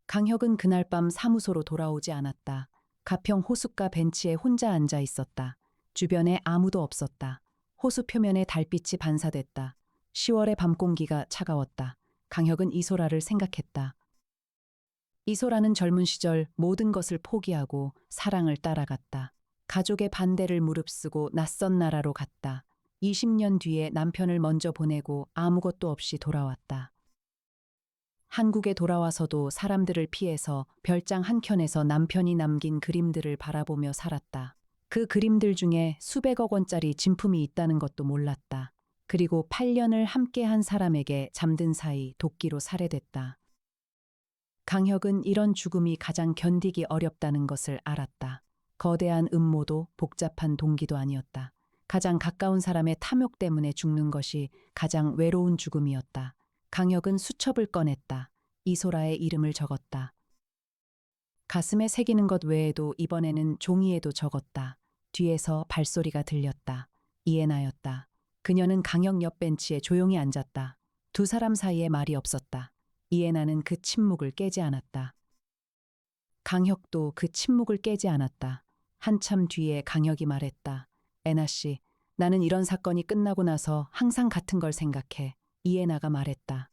강혁은 그날 밤 사무소로 돌아오지 않았다. 가평 호숫가 벤치에 혼자 앉아 있었다. 주변에 아무도 없었다. 호수 표면에 달빛이 반사됐다. 10월의 밤 공기가 차가웠다. 강혁은 이소라를 생각했다. 이소라는 젊은 시절 모든 것을 포기하고 사랑을 따라갔다. 가족의 반대를 무릅쓰고 낯선 나라로 갔다. 20년 뒤에 남편을 먼저 보내고 아무것도 없이 돌아왔다. 한국에 돌아와서도 사람들을 피해서 별장 한켠에서 남편이 남긴 그림들을 바라보며 살았다. 그 그림들 중에 수백억 원짜리 진품이 있다는 것도 몰랐다. 그리고 8년을 함께한 사람에게 잠든 사이 도끼로 살해됐다. 강혁은 이런 죽음이 가장 견디기 어렵다는 것을 알았다. 거대한 음모도 복잡한 동기도 아니었다. 가장 가까운 사람의 탐욕 때문에 죽는 것이 가장 외로운 죽음이었다. 강혁은 수첩을 꺼냈다. 이소라의 이름을 적었다. 가슴에 새기는 것 외에도 이번에는 종이에도 적었다. 뒤에서 발소리가 들렸다. 이해나였다. 그녀는 강혁 옆 벤치에 조용히 앉았다. 두 사람 사이에 말이 없었다. 이해나는 그 침묵을 깨지 않았다. 강혁도 그 침묵을 깨지 않았다. 한참 뒤에 강혁이 말했다. 애나 씨, 나는 이런 사건이 끝나고 나서 항상 같은 걸 생각해. 이해나가 말했다.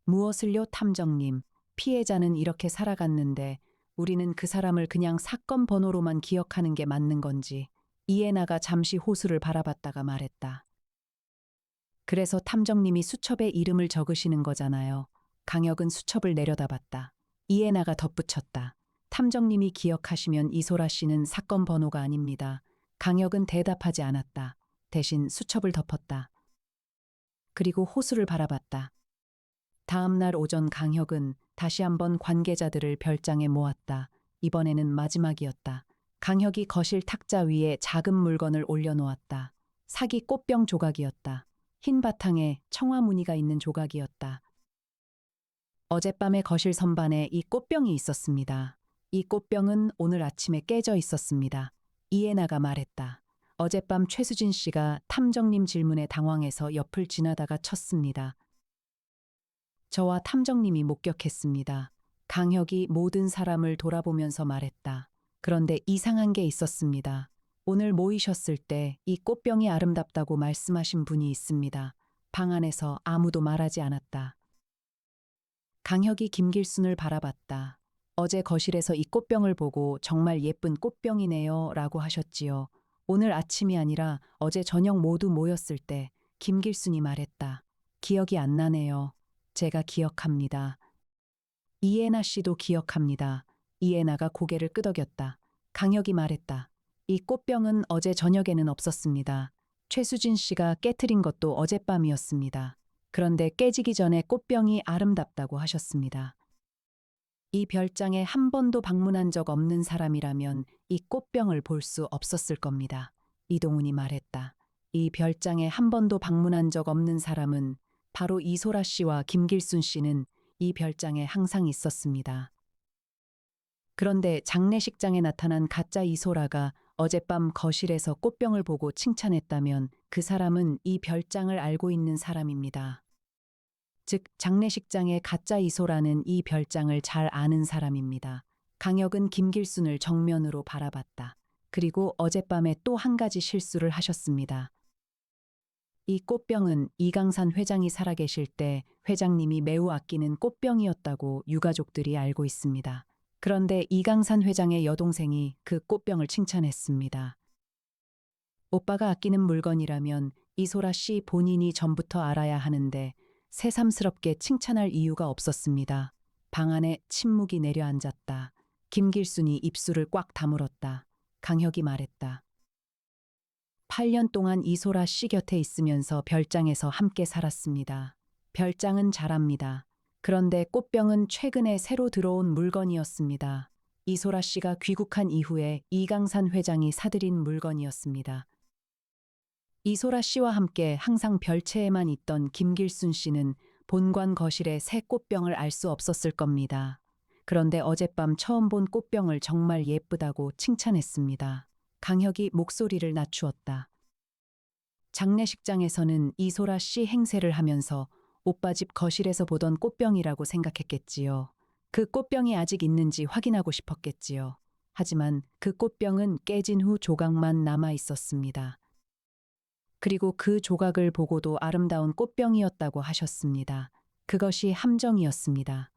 무엇을요, 탐정님. 피해자는 이렇게 살아갔는데 우리는 그 사람을 그냥 사건 번호로만 기억하는 게 맞는 건지. 이해나가 잠시 호수를 바라봤다가 말했다. 그래서 탐정님이 수첩에 이름을 적으시는 거잖아요. 강혁은 수첩을 내려다봤다. 이해나가 덧붙였다. 탐정님이 기억하시면 이소라 씨는 사건 번호가 아닙니다. 강혁은 대답하지 않았다. 대신 수첩을 덮었다. 그리고 호수를 바라봤다. 다음 날 오전 강혁은 다시 한번 관계자들을 별장에 모았다. 이번에는 마지막이었다. 강혁이 거실 탁자 위에 작은 물건을 올려놓았다. 사기 꽃병 조각이었다. 흰 바탕에 청화 무늬가 있는 조각이었다. 어젯밤에 거실 선반에 이 꽃병이 있었습니다. 이 꽃병은 오늘 아침에 깨져 있었습니다. 이해나가 말했다. 어젯밤 최수진 씨가 탐정님 질문에 당황해서 옆을 지나다가 쳤습니다. 저와 탐정님이 목격했습니다. 강혁이 모든 사람을 돌아보면서 말했다. 그런데 이상한 게 있었습니다. 오늘 모이셨을 때 이 꽃병이 아름답다고 말씀하신 분이 있습니다. 방 안에서 아무도 말하지 않았다. 강혁이 김길순을 바라봤다. 어제 거실에서 이 꽃병을 보고 정말 예쁜 꽃병이네요 라고 하셨지요. 오늘 아침이 아니라 어제 저녁 모두 모였을 때 김길순이 말했다. 기억이 안 나네요. 제가 기억합니다. 이해나 씨도 기억합니다. 이해나가 고개를 끄덕였다. 강혁이 말했다. 이 꽃병은 어제 저녁에는 없었습니다. 최수진 씨가 깨트린 것도 어젯밤이었습니다. 그런데 깨지기 전에 꽃병이 아름답다고 하셨습니다. 이 별장에 한 번도 방문한 적 없는 사람이라면 이 꽃병을 볼 수 없었을 겁니다. 이동훈이 말했다. 이 별장에 한 번도 방문한 적 없는 사람은 바로 이소라 씨와 김길순 씨는 이 별장에 항상 있었습니다. 그런데 장례식장에 나타난 가짜 이소라가 어젯밤 거실에서 꽃병을 보고 칭찬했다면 그 사람은 이 별장을 알고 있는 사람입니다. 즉, 장례식장의 가짜 이소라는 이 별장을 잘 아는 사람입니다. 강혁은 김길순을 정면으로 바라봤다. 그리고 어젯밤에 또 한 가지 실수를 하셨습니다. 이 꽃병은 이강산 회장이 살아계실 때 회장님이 매우 아끼는 꽃병이었다고 유가족들이 알고 있습니다. 그런데 이강산 회장의 여동생이 그 꽃병을 칭찬했습니다. 오빠가 아끼는 물건이라면 이소라 씨 본인이 전부터 알아야 하는데 새삼스럽게 칭찬할 이유가 없었습니다. 방 안에 침묵이 내려앉았다. 김길순이 입술을 꽉 다물었다. 강혁이 말했다. 8년 동안 이소라 씨 곁에 있으면서 별장에서 함께 살았습니다. 별장은 잘합니다. 그런데 꽃병은 최근에 새로 들어온 물건이었습니다. 이소라 씨가 귀국한 이후에 이강산 회장이 사들인 물건이었습니다. 이소라 씨와 함께 항상 별채에만 있던 김길순 씨는 본관 거실의 새 꽃병을 알 수 없었을 겁니다. 그런데 어젯밤 처음 본 꽃병을 정말 예쁘다고 칭찬했습니다. 강혁이 목소리를 낮추었다. 장례식장에서는 이소라 씨 행세를 하면서 오빠 집 거실에서 보던 꽃병이라고 생각했겠지요. 그 꽃병이 아직 있는지 확인하고 싶었겠지요. 하지만 그 꽃병은 깨진 후 조각만 남아 있었습니다. 그리고 그 조각을 보고도 아름다운 꽃병이었다고 하셨습니다. 그것이 함정이었습니다.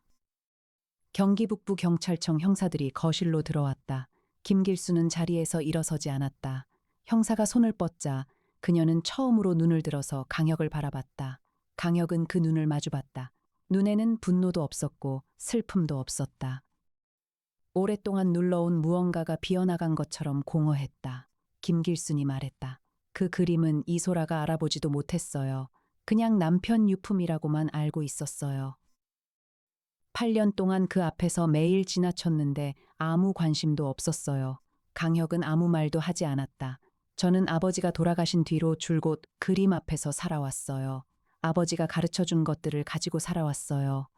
경기 북부 경찰청 형사들이 거실로 들어왔다. 김길수는 자리에서 일어서지 않았다. 형사가 손을 뻗자 그녀는 처음으로 눈을 들어서 강혁을 바라봤다. 강혁은 그 눈을 마주봤다. 눈에는 분노도 없었고 슬픔도 없었다. 오랫동안 눌러온 무언가가 비어나간 것처럼 공허했다. 김길순이 말했다. 그 그림은 이소라가 알아보지도 못했어요. 그냥 남편 유품이라고만 알고 있었어요. 8년 동안 그 앞에서 매일 지나쳤는데 아무 관심도 없었어요. 강혁은 아무 말도 하지 않았다. 저는 아버지가 돌아가신 뒤로 줄곧 그림 앞에서 살아왔어요. 아버지가 가르쳐준 것들을 가지고 살아왔어요.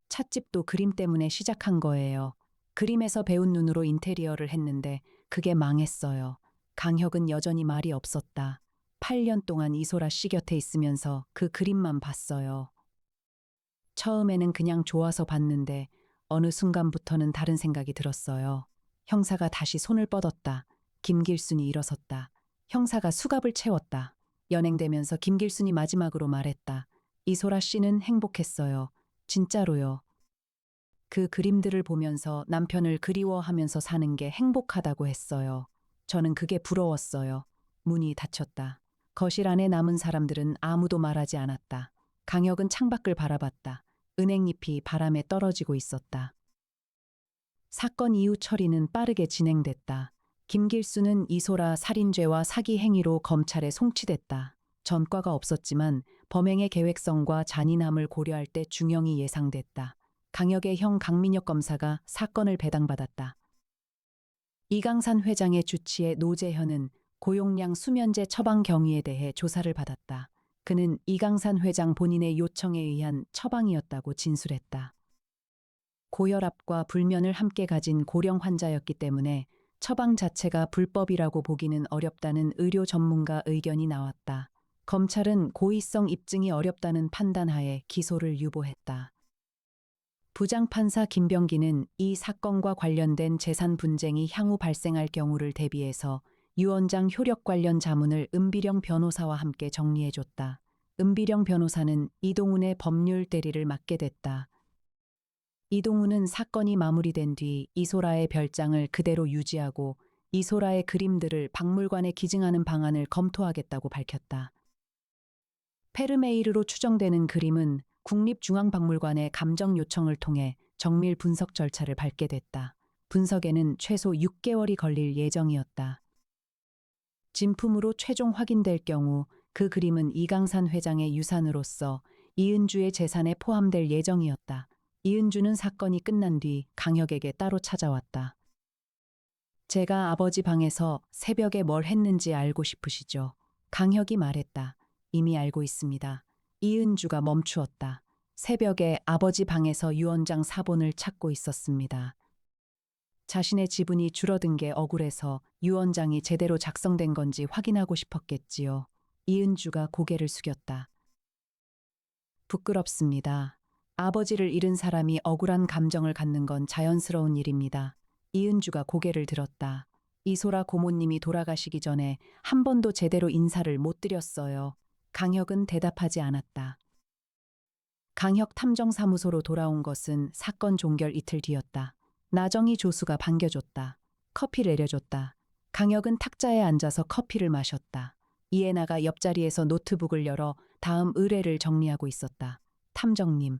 찻집도 그림 때문에 시작한 거예요. 그림에서 배운 눈으로 인테리어를 했는데 그게 망했어요. 강혁은 여전히 말이 없었다. 8년 동안 이소라 씨 곁에 있으면서 그 그림만 봤어요. 처음에는 그냥 좋아서 봤는데 어느 순간부터는 다른 생각이 들었어요. 형사가 다시 손을 뻗었다. 김길순이 일어섰다. 형사가 수갑을 채웠다. 연행되면서 김길순이 마지막으로 말했다. 이소라 씨는 행복했어요. 진짜로요. 그 그림들을 보면서 남편을 그리워하면서 사는 게 행복하다고 했어요. 저는 그게 부러웠어요. 문이 닫혔다. 거실 안에 남은 사람들은 아무도 말하지 않았다. 강혁은 창밖을 바라봤다. 은행잎이 바람에 떨어지고 있었다. 사건 이후 처리는 빠르게 진행됐다. 김길수는 이소라 살인죄와 사기 행위로 검찰에 송치됐다. 전과가 없었지만 범행의 계획성과 잔인함을 고려할 때 중형이 예상됐다. 강혁의 형 강민혁 검사가 사건을 배당받았다. 이강산 회장의 주치의 노재현은 고용량 수면제 처방 경위에 대해 조사를 받았다. 그는 이강산 회장 본인의 요청에 의한 처방이었다고 진술했다. 고혈압과 불면을 함께 가진 고령 환자였기 때문에 처방 자체가 불법이라고 보기는 어렵다는 의료 전문가 의견이 나왔다. 검찰은 고의성 입증이 어렵다는 판단하에 기소를 유보했다. 부장판사 김병기는 이 사건과 관련된 재산 분쟁이 향후 발생할 경우를 대비해서 유 원장 효력 관련 자문을 은비령 변호사와 함께 정리해줬다. 은비령 변호사는 이동훈의 법률 대리를 맡게 됐다. 이동훈은 사건이 마무리된 뒤 이소라의 별장을 그대로 유지하고 이소라의 그림들을 박물관에 기증하는 방안을 검토하겠다고 밝혔다. 페르메이르로 추정되는 그림은 국립중앙박물관의 감정 요청을 통해 정밀 분석 절차를 밟게 됐다. 분석에는 최소 6개월이 걸릴 예정이었다. 진품으로 최종 확인될 경우 그 그림은 이강산 회장의 유산으로서 이은주의 재산에 포함될 예정이었다. 이은주는 사건이 끝난 뒤 강혁에게 따로 찾아왔다. 제가 아버지 방에서 새벽에 뭘 했는지 알고 싶으시죠? 강혁이 말했다. 이미 알고 있습니다. 이은주가 멈추었다. 새벽에 아버지 방에서 유언장 사본을 찾고 있었습니다. 자신의 지분이 줄어든 게 억울해서 유언장이 제대로 작성된 건지 확인하고 싶었겠지요. 이은주가 고개를 숙였다. 부끄럽습니다. 아버지를 잃은 사람이 억울한 감정을 갖는 건 자연스러운 일입니다. 이은주가 고개를 들었다. 이소라 고모님이 돌아가시기 전에 한 번도 제대로 인사를 못 드렸어요. 강혁은 대답하지 않았다. 강혁 탐정사무소로 돌아온 것은 사건 종결 이틀 뒤였다. 나정희 조수가 반겨줬다. 커피를 내려줬다. 강혁은 탁자에 앉아서 커피를 마셨다. 이해나가 옆자리에서 노트북을 열어 다음 의뢰를 정리하고 있었다. 탐정님.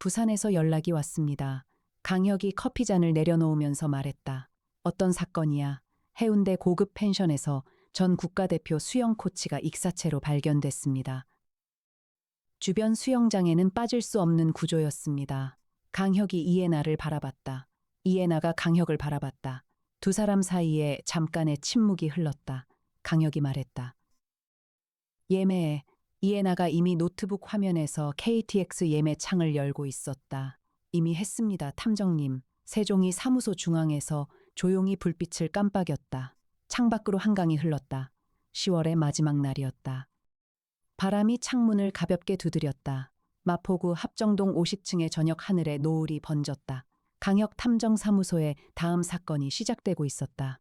부산에서 연락이 왔습니다. 강혁이 커피잔을 내려놓으면서 말했다. 어떤 사건이야? 해운대 고급 펜션에서 전 국가대표 수영 코치가 익사체로 발견됐습니다. 주변 수영장에는 빠질 수 없는 구조였습니다. 강혁이 이해나를 바라봤다. 이해나가 강혁을 바라봤다. 두 사람 사이에 잠깐의 침묵이 흘렀다. 강혁이 말했다. 예매해. 이해나가 이미 노트북 화면에서 KTX 예매 창을 열고 있었다. 이미 했습니다, 탐정님. 세종이 사무소 중앙에서 조용히 불빛을 깜빡였다. 창밖으로 한강이 흘렀다. 10월의 마지막 날이었다. 바람이 창문을 가볍게 두드렸다. 마포구 합정동 50층의 저녁 하늘에 노을이 번졌다. 강혁 탐정사무소의 다음 사건이 시작되고 있었다.